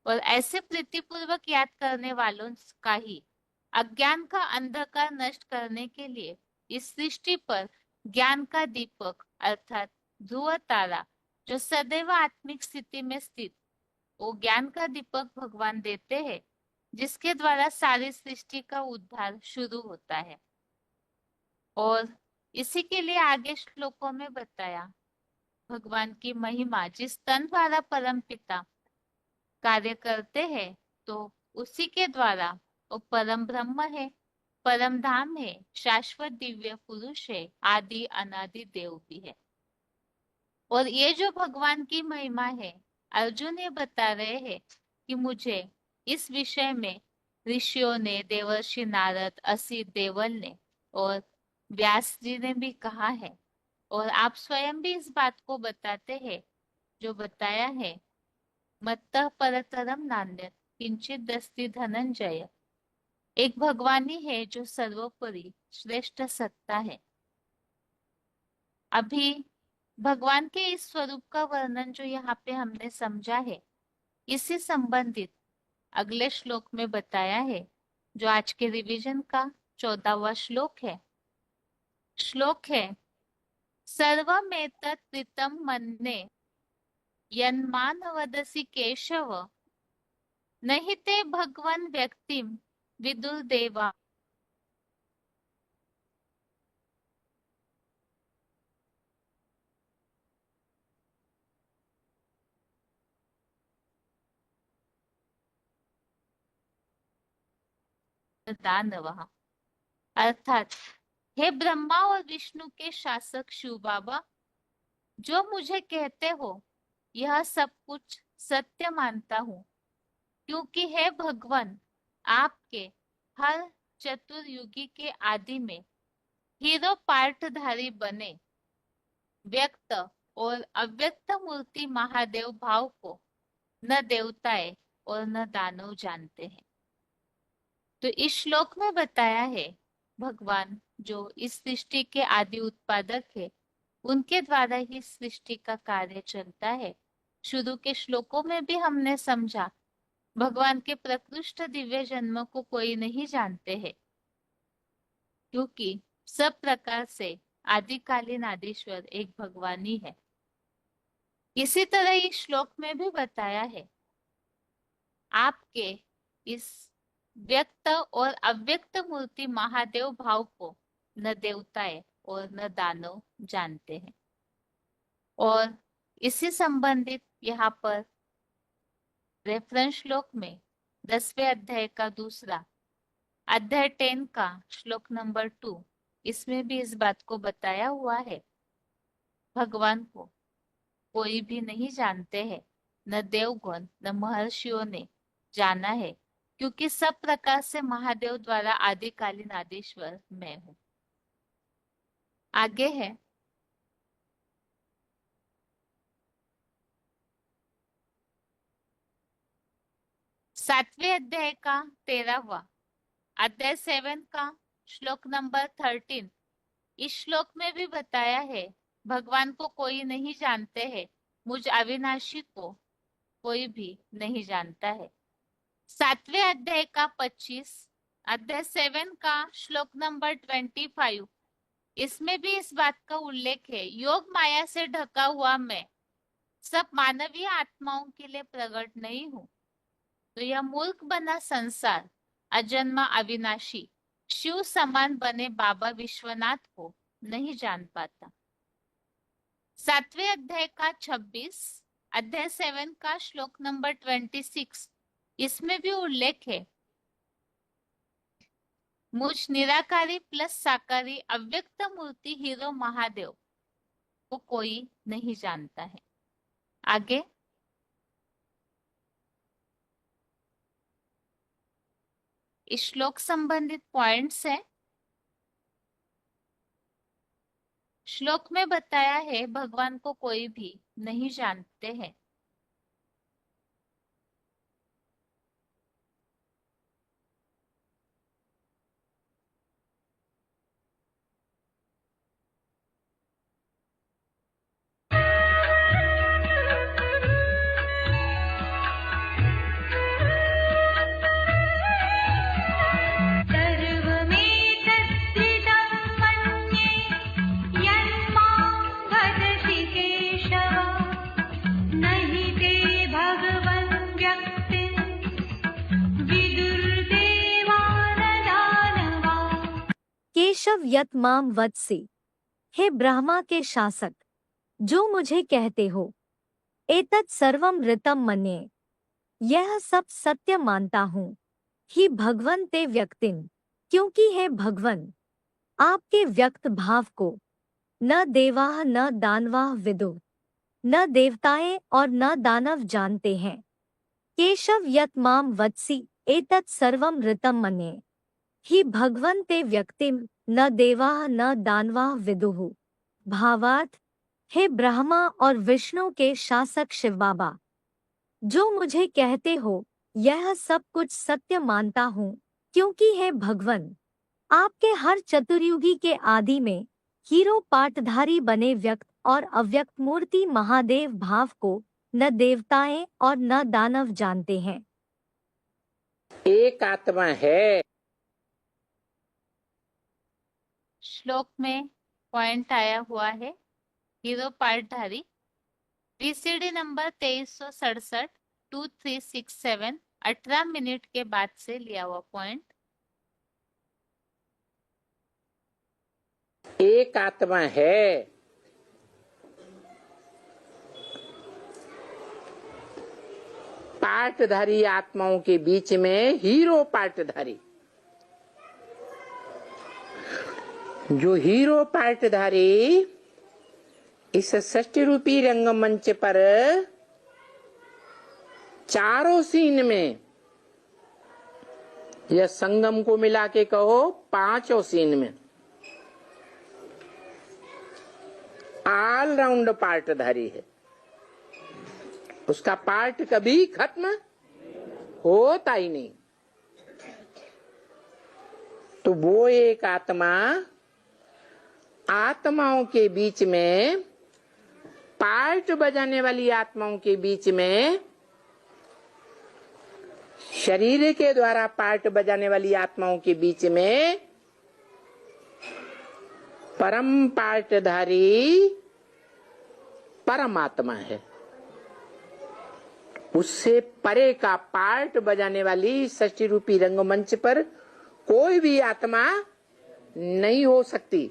और ऐसे प्रीतिपूर्वक याद करने वालों का ही अज्ञान का अंधकार नष्ट करने के लिए इस सृष्टि पर ज्ञान का दीपक अर्थात ध्रुव तारा, जो सदैव आत्मिक स्थिति में स्थित, वो ज्ञान का दीपक भगवान देते हैं, जिसके द्वारा सारी सृष्टि का उद्धार शुरू होता है। और इसी के लिए आगे श्लोकों में बताया भगवान की महिमा, जिस तन द्वारा परम पिता कार्य करते हैं, तो उसी के द्वारा वो परम ब्रह्म है, परम धाम है, शाश्वत दिव्य पुरुष है, आदि अनादि देव भी है। और ये जो भगवान की महिमा है, अर्जुन ये बता रहे हैं कि मुझे इस विषय में ऋषियों ने, देवर्षि नारद, असित देवल ने और व्यास जी ने भी कहा है, और आप स्वयं भी इस बात को बताते हैं, जो बताया है मत्तः परतरम नान्यत् किंचित दस्ति धनंजय। एक भगवान ही है जो सर्वोपरि श्रेष्ठ सत्ता है। अभी भगवान के इस स्वरूप का वर्णन जो यहाँ पे हमने समझा है, इसी संबंधित अगले श्लोक में बताया है, जो आज के रिवीजन का 14वां श्लोक है। श्लोक है सर्वमेतत् कृतं मन्ये यन्मान वदसि केशव नहि ते भगवन् व्यक्तिं विदुर्देवा। दानवः अर्थात हे ब्रह्मा और विष्णु के शासक शिव बाबा, जो मुझे कहते हो यह सब कुछ सत्य मानता हूँ, क्योंकि हे भगवान, आपके हर चतुर्युगी के आदि में हीरो पार्टधारी बने व्यक्त और अव्यक्त मूर्ति महादेव भाव को न देवताएं और न दानव जानते हैं। तो इस श्लोक में बताया है भगवान जो इस सृष्टि के आदि उत्पादक है, उनके द्वारा ही सृष्टि का कार्य चलता है। शुरू के श्लोकों में भी हमने समझा भगवान के प्रकृष्ट दिव्य जन्म को कोई नहीं जानते हैं, क्योंकि सब प्रकार से आदिकालीन आदिश्वर एक भगवान ही है। इसी तरह इस श्लोक में भी बताया है आपके इस व्यक्त और अव्यक्त मूर्ति महादेव भाव को न देवताएं और न दानव जानते हैं। और इसी संबंधित यहाँ पर रेफरेंस श्लोक में 10वें अध्याय का दूसरा अध्याय 10 का श्लोक नंबर 2, इसमें भी इस बात को बताया हुआ है। भगवान को कोई भी नहीं जानते हैं, न देवगण न महर्षियों ने जाना है, क्योंकि सब प्रकार से महादेव द्वारा आदिकालीन आदिश्वर मैं हूँ। आगे है 7वें अध्याय का 13वां अध्याय 7 का श्लोक नंबर 13। इस श्लोक में भी बताया है भगवान को कोई नहीं जानते हैं, मुझ अविनाशी को कोई भी नहीं जानता है। 7वें अध्याय का 25 अध्याय 7 का श्लोक नंबर 25, इसमें भी इस बात का उल्लेख है, योग माया से ढका हुआ मैं सब मानवीय आत्माओं के लिए प्रकट नहीं हूँ। तो यह मूर्ख बना संसार अजन्मा अविनाशी शिव समान बने बाबा विश्वनाथ को नहीं जान पाता। 7वें अध्याय का 26 अध्याय 7 का श्लोक नंबर 26, इसमें भी उल्लेख है, मुझ निराकारी प्लस साकारी अव्यक्त मूर्ति हीरो महादेव को कोई नहीं जानता है। आगे इस श्लोक संबंधित पॉइंट्स है। श्लोक में बताया है भगवान को कोई भी नहीं जानते हैं। केशव यत माम वत्सि, हे ब्रह्मा के शासक, जो मुझे कहते हो, एतत् सर्वम ऋतम मन्ये, यह सब सत्य मानता हूँ, ही भगवन ते व्यक्तिम, क्योंकि है भगवन आपके व्यक्त भाव को न देवाः न दानवाः विदुः, न देवताएं और न दानव जानते हैं। केशव यत माम वत्सि एतत् सर्वम ऋतम मन्ये, ही भगवन ते व्यक्तिम न देवाः न दानवाः विदुः। भावार्थ, हे ब्रह्मा और विष्णु के शासक शिव बाबा, जो मुझे कहते हो यह सब कुछ सत्य मानता हूँ, क्योंकि है भगवन आपके हर चतुर्युगी के आदि में हीरो पाटधारी बने व्यक्त और अव्यक्त मूर्ति महादेव भाव को न देवताएं और न दानव जानते हैं। एक आत्मा है। श्लोक में पॉइंट आया हुआ है हीरो पाटधारी, VCD नंबर 2367 2367, 18 मिनट के बाद से लिया हुआ पॉइंट। एक आत्मा है। पाटधारी आत्माओं के बीच में हीरो पाटधारी, जो हीरो पाटधारी इस सृष्टि रूपी रंगमंच पर चारों सीन में, यह संगम को मिला के कहो 5 सीन में ऑल राउंड पार्टधारी है। उसका पार्ट कभी खत्म होता ही नहीं। तो वो एक आत्मा आत्माओं के बीच में, पार्ट बजाने वाली आत्माओं के बीच में, शरीर के द्वारा पार्ट बजाने वाली आत्माओं के बीच में परम पार्टधारी परमात्मा है। उससे परे का पार्ट बजाने वाली सृष्टि रूपी रंगमंच पर कोई भी आत्मा नहीं हो सकती।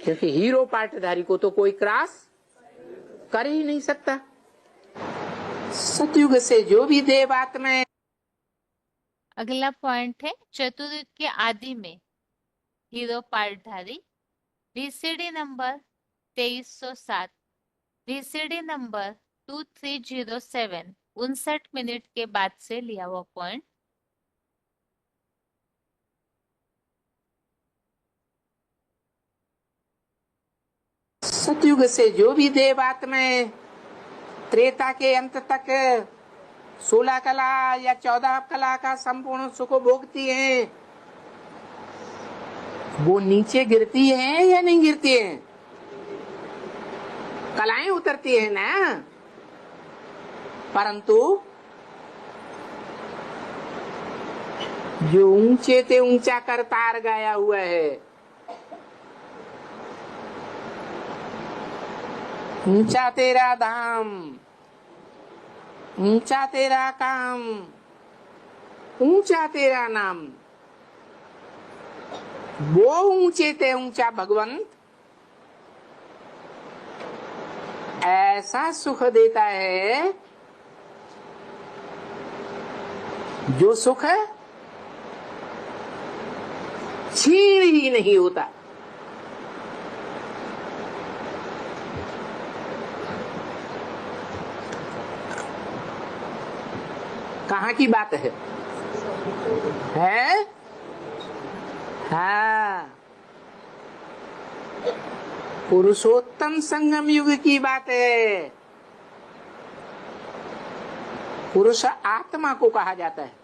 क्योंकि हीरो पार्टधारी को तो कोई क्रॉस कर ही नहीं सकता। सतयुग से जो भी देव आत्माएं। अगला पॉइंट है चतुर्युग के आदि में हीरो पार्टधारी VCD number 2307, VCD number 2307 59 minute के बाद से लिया हुआ पॉइंट। सतयुग से जो भी देव आत्माएं त्रेता के अंत तक 16 कला या 14 कला का संपूर्ण सुख भोगती हैं, वो नीचे गिरती हैं या नहीं गिरती हैं? कलाएं उतरती हैं ना। परंतु जो ऊंचे से ऊंचा करतार गाया हुआ है, ऊंचा तेरा धाम, ऊंचा तेरा काम, ऊंचा तेरा नाम, वो ऊंचे ते ऊंचा भगवंत ऐसा सुख देता है जो सुख छीन ही नहीं होता। कहाँ की बात है? हाँ, पुरुषोत्तम संगम युग की बात है। पुरुष आत्मा को कहा जाता है।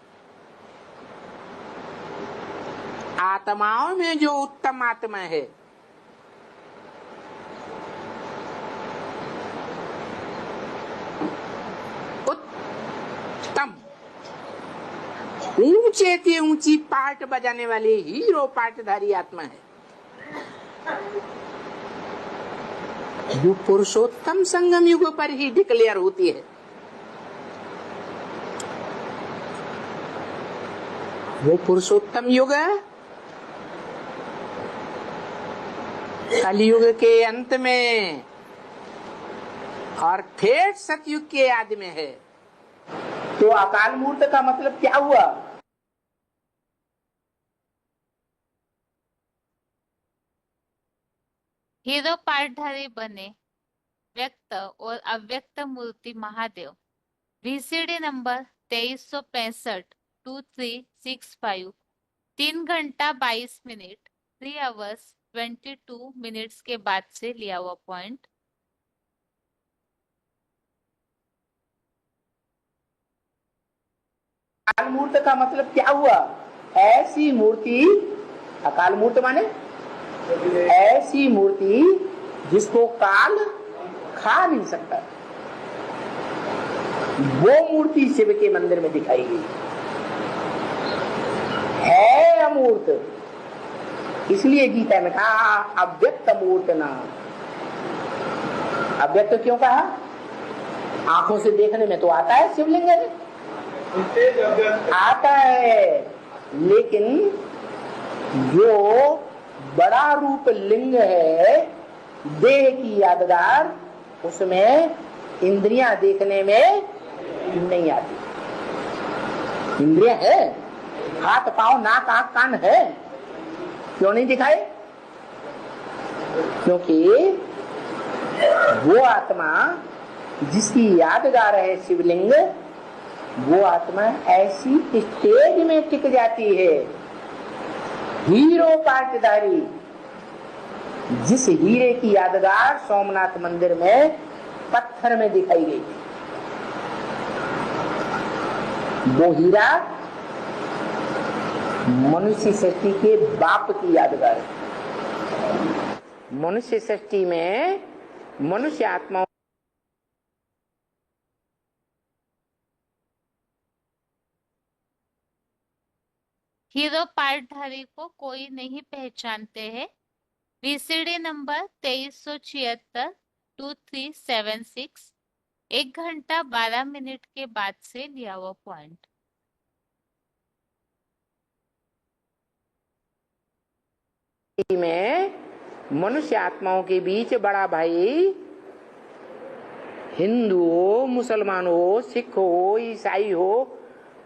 आत्माओं में जो उत्तम आत्मा है, उत्तम ऊंचे से ऊंची पार्ट बजाने वाली हीरो पार्टधारी आत्मा है, जो पुरुषोत्तम संगम युग पर ही डिक्लेयर होती है। वो पुरुषोत्तम युग कलयुग के अंत में और ठेठ सतयुग के आदि में है। तो अकाल मूर्त का मतलब क्या हुआ? हीरो पार्टधारी बने व्यक्त और अव्यक्त मूर्ति महादेव वीसीडी नंबर 2365 2365 3 घंटा 22 मिनट 3 आवर्स 22 मिनट्स के बाद से लिया हुआ पॉइंट। अकाल मूर्त का मतलब क्या हुआ? ऐसी मूर्ति, अकाल मूर्त माने ऐसी मूर्ति जिसको काल खा नहीं सकता, वो मूर्ति शिव के मंदिर में दिखाई गई है। अमूर्त, इसलिए गीता में कहा अव्यक्त मूर्त ना। अव्यक्त क्यों कहा? आंखों से देखने में तो आता है शिवलिंग है, आता है, लेकिन जो बड़ा रूप लिंग है देह की यादगार, उसमें इंद्रियां देखने में नहीं आती। इंद्रियां है, हाथ पांव नाक आंख कान है, क्यों नहीं दिखाए? क्योंकि वो आत्मा जिसकी यादगार है शिवलिंग, वो आत्मा ऐसी स्टेज में टिक जाती है। हीरो पार्टधारी, जिस हीरे की यादगार सोमनाथ मंदिर में पत्थर में दिखाई गई, वो हीरा मनुष्य सृष्टि के बाप की यादगार है। मनुष्य सृष्टि में मनुष्य आत्मा हीरो पार्टधारी को कोई नहीं पहचानते हैं वीसीडी नंबर 2376 2376 1 घंटा 12 मिनट के बाद से लिया हुआ पॉइंट। में मनुष्य आत्माओं के बीच बड़ा भाई हिंदू हो, मुसलमान हो, सिख हो, ईसाई हो,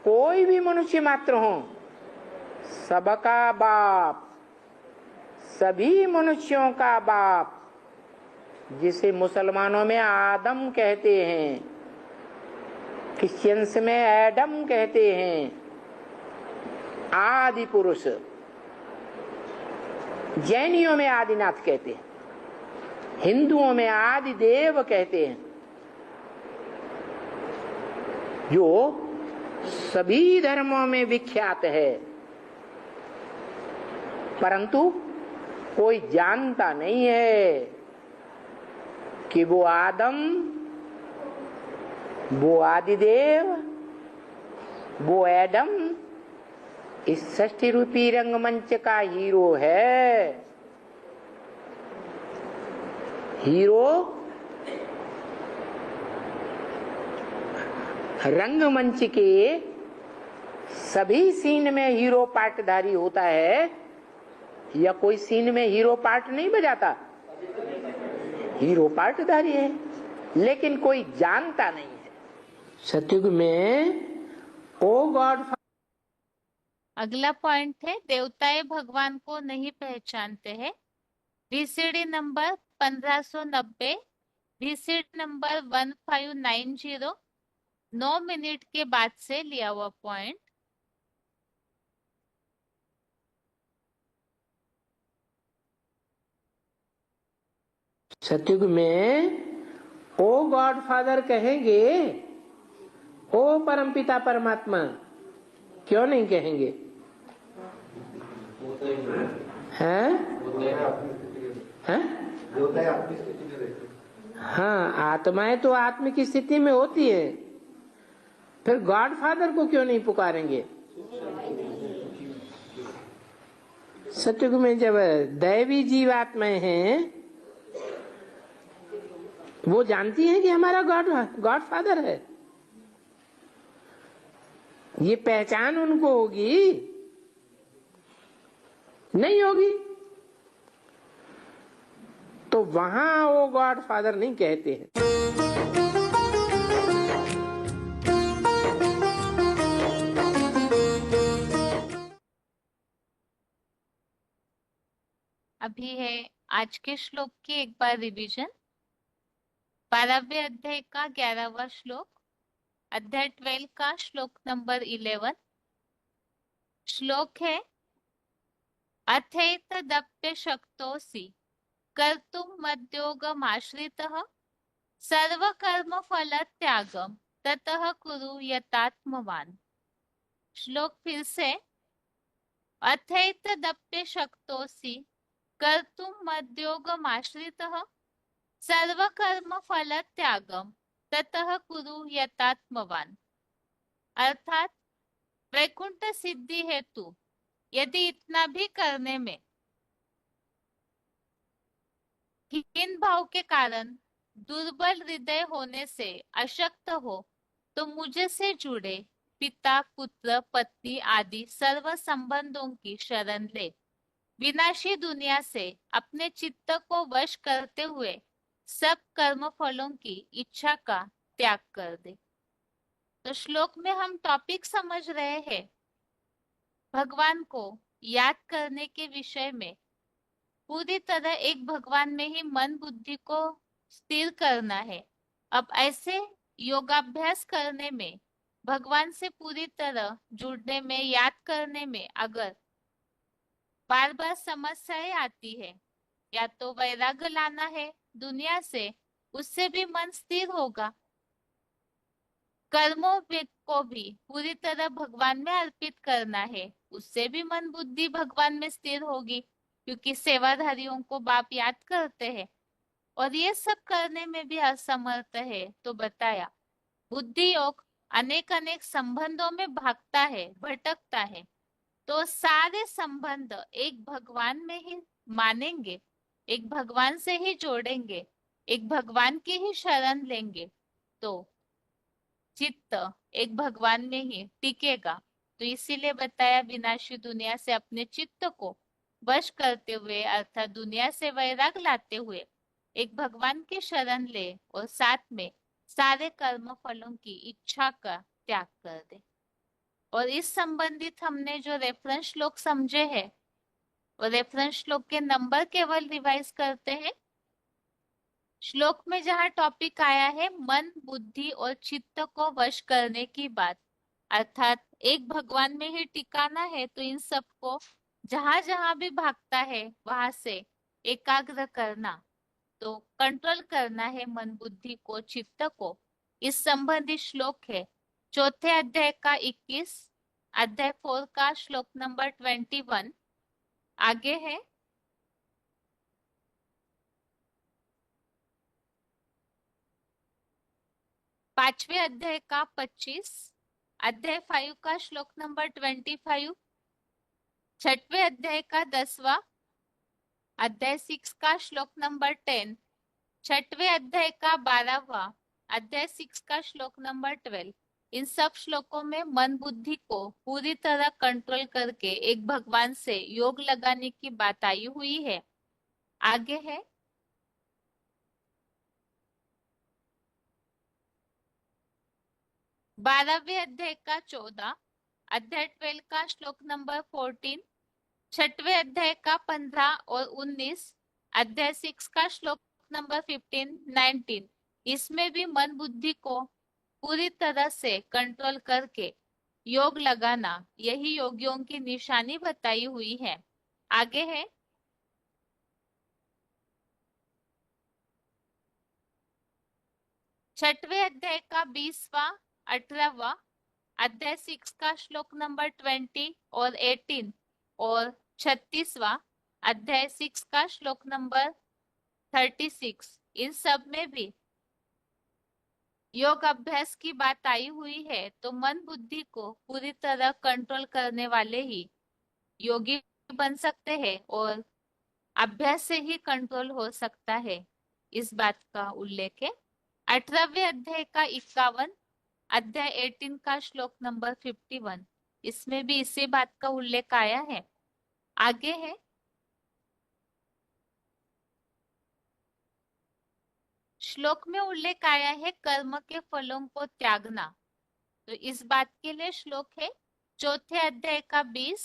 कोई भी मनुष्य मात्र हो, सबका बाप, सभी मनुष्यों का बाप, जिसे मुसलमानों में आदम कहते हैं, क्रिश्चियंस में एडम कहते हैं, आदि पुरुष, जैनियों में आदिनाथ कहते हैं, हिंदुओं में आदि देव कहते हैं, जो सभी धर्मों में विख्यात है, परंतु कोई जानता नहीं है कि वो आदम, वो आदिदेव, वो एडम इस षष्ठी रूपी रंगमंच का हीरो है। हीरो रंगमंच के सभी सीन में हीरो पार्टधारी होता है, या कोई सीन में हीरो पार्ट नहीं बजाता? हीरो पार्टधारी है, लेकिन कोई जानता नहीं है। सतयुग में ओ गॉड। अगला पॉइंट है, देवताएं भगवान को नहीं पहचानते हैं। VCD number 1590, VCD number 1590, 9 minute के बाद से लिया हुआ पॉइंट। सतयुग में ओ गॉड फादर कहेंगे, ओ परमपिता परमात्मा, क्यों नहीं कहेंगे? हैं? हैं? हाँ, आत्माएं तो आत्म की स्थिति में होती है, फिर गॉड फादर को क्यों नहीं पुकारेंगे? सतयुग में जब दैवी जीवात्माएं हैं, वो जानती हैं कि हमारा गॉड फादर है। ये पहचान उनको होगी? नहीं होगी। तो वहां वो गॉड फादर नहीं कहते हैं। अभी है आज के श्लोक की एक बार रिवीजन। 12वें अध्याय का 11वां श्लोक, अध्याय 12 का श्लोक नंबर 11। श्लोक है, अथैतदप्य शक्तोऽसि कर्तुं मद्योगमाश्रितः सर्वकर्म फल त्यागम ततः कुरु यतात्मवान। श्लोक फिर से, अथैतदप्य शक्तोऽसि कर्तुं मद्योगमाश्रितः सर्वकर्म फल त्यागम ततः कुरु यतात्मवान। अर्थात वैकुंठ सिद्धि हेतु यदि इतना भी करने में हीन भाव के कारण दुर्बल हृदय होने से अशक्त हो, तो मुझे से जुड़े पिता, पुत्र, पत्नी आदि सर्व संबंधों की शरण ले। विनाशी दुनिया से अपने चित्त को वश करते हुए सब कर्म फलों की इच्छा का त्याग कर दे। तो श्लोक में हम टॉपिक समझ रहे हैं, भगवान को याद करने के विषय में। पूरी तरह एक भगवान में ही मन बुद्धि को स्थिर करना है। अब ऐसे योगाभ्यास करने में, भगवान से पूरी तरह जुड़ने में, याद करने में अगर बार बार समस्याएं आती है, या तो वैराग्य लाना है दुनिया से, उससे भी मन स्थिर होगा। कर्मों को भी पूरी तरह भगवान में अर्पित करना है, उससे भी मन बुद्धि भगवान में स्थिर होगी, क्योंकि सेवाधारियों को बाप याद करते हैं। और ये सब करने में भी असमर्थ है, तो बताया बुद्धि योग अनेक अनेक संबंधों में भागता है, भटकता है। तो सारे संबंध एक भगवान में ही मानेंगे, एक भगवान से ही जोड़ेंगे, एक भगवान की ही शरण लेंगे, तो चित्त एक भगवान में ही टिकेगा। तो इसीलिए बताया विनाशी दुनिया से अपने चित्त को वश करते हुए अर्थात दुनिया से वैराग लाते हुए एक भगवान की शरण ले और साथ में सारे कर्म फलों की इच्छा का त्याग कर दे। और इस संबंधित हमने जो रेफरेंस श्लोक समझे हैं, और रेफरेंस श्लोक के नंबर केवल रिवाइज करते हैं। श्लोक में जहाँ टॉपिक आया है मन, बुद्धि और चित्त को वश करने की बात, अर्थात एक भगवान में ही टिकाना है, तो इन सबको जहां जहां भी भागता है वहां से एकाग्र करना, तो कंट्रोल करना है मन, बुद्धि को, चित्त को। इस संबंधित श्लोक है चौथे अध्याय का 21, अध्याय 4 का श्लोक नंबर 21। आगे है पांचवे अध्याय का 25, अध्याय 5 का श्लोक नंबर 25, छठवें अध्याय का 10वां, अध्याय 6 का श्लोक नंबर 10, छठवें अध्याय का 12वां, अध्याय 6 का श्लोक नंबर 12। इन सब श्लोकों में मन, बुद्धि को पूरी तरह कंट्रोल करके एक भगवान से योग लगाने की बात आई हुई है। आगे है 12वें अध्याय का 14, अध्याय 12 का श्लोक नंबर 14, छठवें अध्याय का 15 और 19, अध्याय 6 का श्लोक नंबर 15, 19। इसमें भी मन, बुद्धि को पूरी तरह से कंट्रोल करके योग लगाना, यही योगियों की निशानी बताई हुई है। आगे है 6वें अध्याय का 20वां, 18वां, अध्याय 6 का श्लोक नंबर 20 और 18, और 36वां, अध्याय 6 का श्लोक नंबर 36। इन सब में भी योग अभ्यास की बात आई हुई है, तो मन, बुद्धि को पूरी तरह कंट्रोल करने वाले ही योगी बन सकते हैं, और अभ्यास से ही कंट्रोल हो सकता है, इस बात का उल्लेख है 18वें अध्याय का 51, अध्याय 18 का श्लोक नंबर 51। इसमें भी इसी बात का उल्लेख आया है। आगे है श्लोक में उल्लेख आया है कर्म के फलों को त्यागना, तो इस बात के लिए श्लोक है चौथे अध्याय का 20,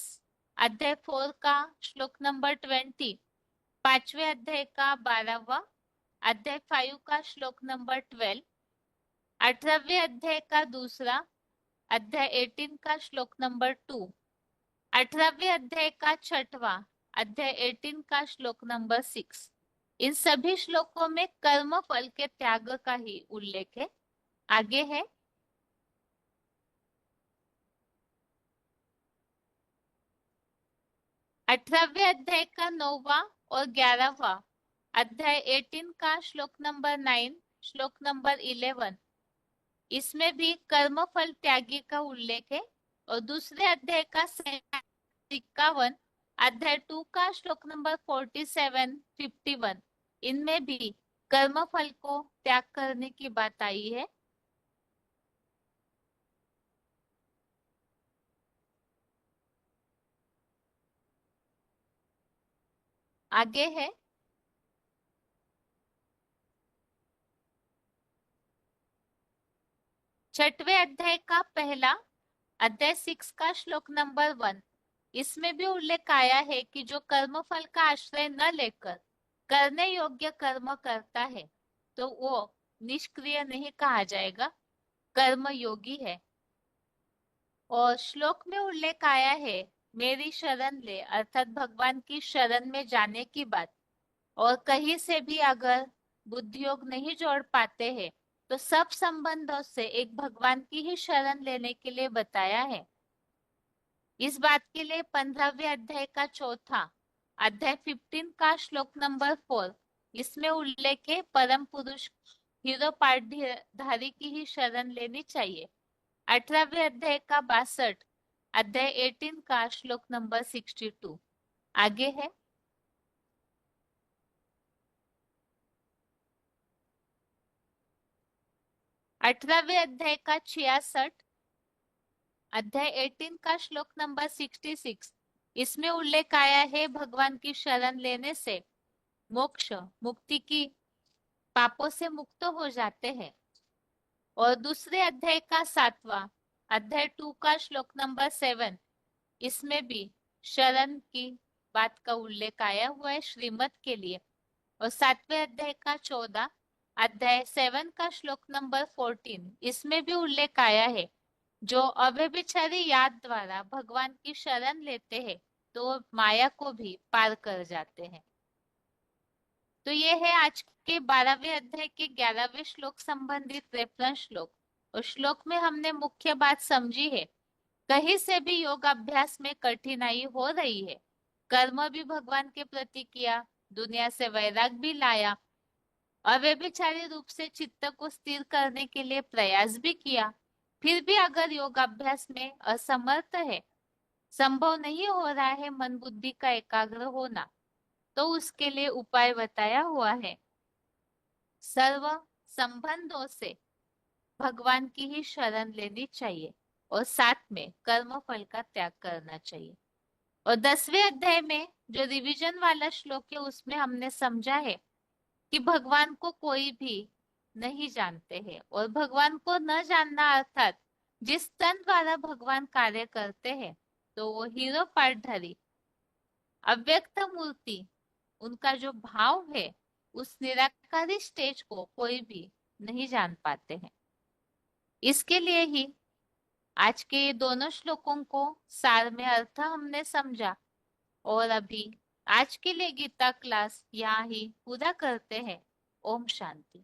अध्याय 4 का श्लोक नंबर 20, पांचवें अध्याय का 12वां, अध्याय 5 का श्लोक नंबर 12, 18वें अध्याय का दूसरा, अध्याय 18 का श्लोक नंबर 2, 18वें अध्याय का 6वां, अध्याय 18 का श्लोक नंबर 6। इन सभी श्लोकों में कर्म फल के त्याग का ही उल्लेख है। आगे है 18वें अध्याय का 9वां और 11वां, अध्याय 18 का श्लोक नंबर 9, श्लोक नंबर 11। इसमें भी कर्म फल त्यागी का उल्लेख है। और दूसरे अध्याय का 51, अध्याय 2 का श्लोक नंबर 47, 51, इनमें भी कर्म फल को त्याग करने की बात आई है। आगे है 6वें अध्याय का पहला, अध्याय 6 का श्लोक नंबर 1। इसमें भी उल्लेख आया है कि जो कर्म फल का आश्रय न लेकर करने योग्य कर्म करता है, तो वो निष्क्रिय नहीं कहा जाएगा, कर्म योगी है। और श्लोक में उल्लेख आया है मेरी शरण ले, अर्थात भगवान की शरण में जाने की बात। और कहीं से भी अगर बुद्धि योग नहीं जोड़ पाते हैं, तो सब संबंधों से एक भगवान की ही शरण लेने के लिए बताया है। इस बात के लिए 15वें अध्याय का चौथा, अध्याय 15 का श्लोक नंबर 4, इसमें उल्लेख है परम पुरुष हीरो पाठधारी की ही शरण लेनी चाहिए। 18वें अध्याय का 62, अध्याय 18 का श्लोक नंबर 62। आगे है 18वें अध्याय का 66, अध्याय 18 का श्लोक नंबर 66। इसमें उल्लेख आया है भगवान की शरण लेने से मोक्ष मुक्ति की पापों से मुक्त हो जाते हैं। और दूसरे अध्याय का 7वां अध्याय 2 का श्लोक नंबर 7, इसमें भी शरण की बात का उल्लेख आया हुआ है श्रीमत के लिए। और 7वें अध्याय का 14 अध्याय 7 का श्लोक नंबर 14, इसमें भी उल्लेख आया है जो अव्यभिचारी याद द्वारा भगवान की शरण लेते हैं तो माया को भी पार कर जाते हैं। तो ये है आज के 12वें अध्याय के 11वें श्लोक संबंधित रेफरेंस श्लोक। और श्लोक में हमने मुख्य बात समझी है, कहीं से भी योग अभ्यास में कठिनाई हो रही है, कर्म भी भगवान के प्रति किया, दुनिया से वैराग भी लाया, अव्यभिचारी रूप से चित्त को स्थिर करने के लिए प्रयास भी किया, फिर भी अगर योग अभ्यास में असमर्थ है, संभव नहीं हो रहा है मन बुद्धि का एकाग्र होना, तो उसके लिए उपाय बताया हुआ है। सर्व संबंधों से भगवान की ही शरण लेनी चाहिए और साथ में कर्म फल का त्याग करना चाहिए। और 10वें अध्याय में जो रिवीजन वाला श्लोक है उसमें हमने समझा है कि भगवान को कोई भी नहीं जानते हैं और भगवान को न जानना अर्थात जिस तन द्वारा भगवान कार्य करते हैं तो वो हीरो पाठधारी अव्यक्त मूर्ति, उनका जो भाव है उस निराकारी स्टेज को कोई भी नहीं जान पाते हैं। इसके लिए ही आज के ये दोनों श्लोकों को सार में अर्थ हमने समझा। और अभी आज के लिए गीता क्लास यहाँ ही पूरा करते हैं। ओम शांति।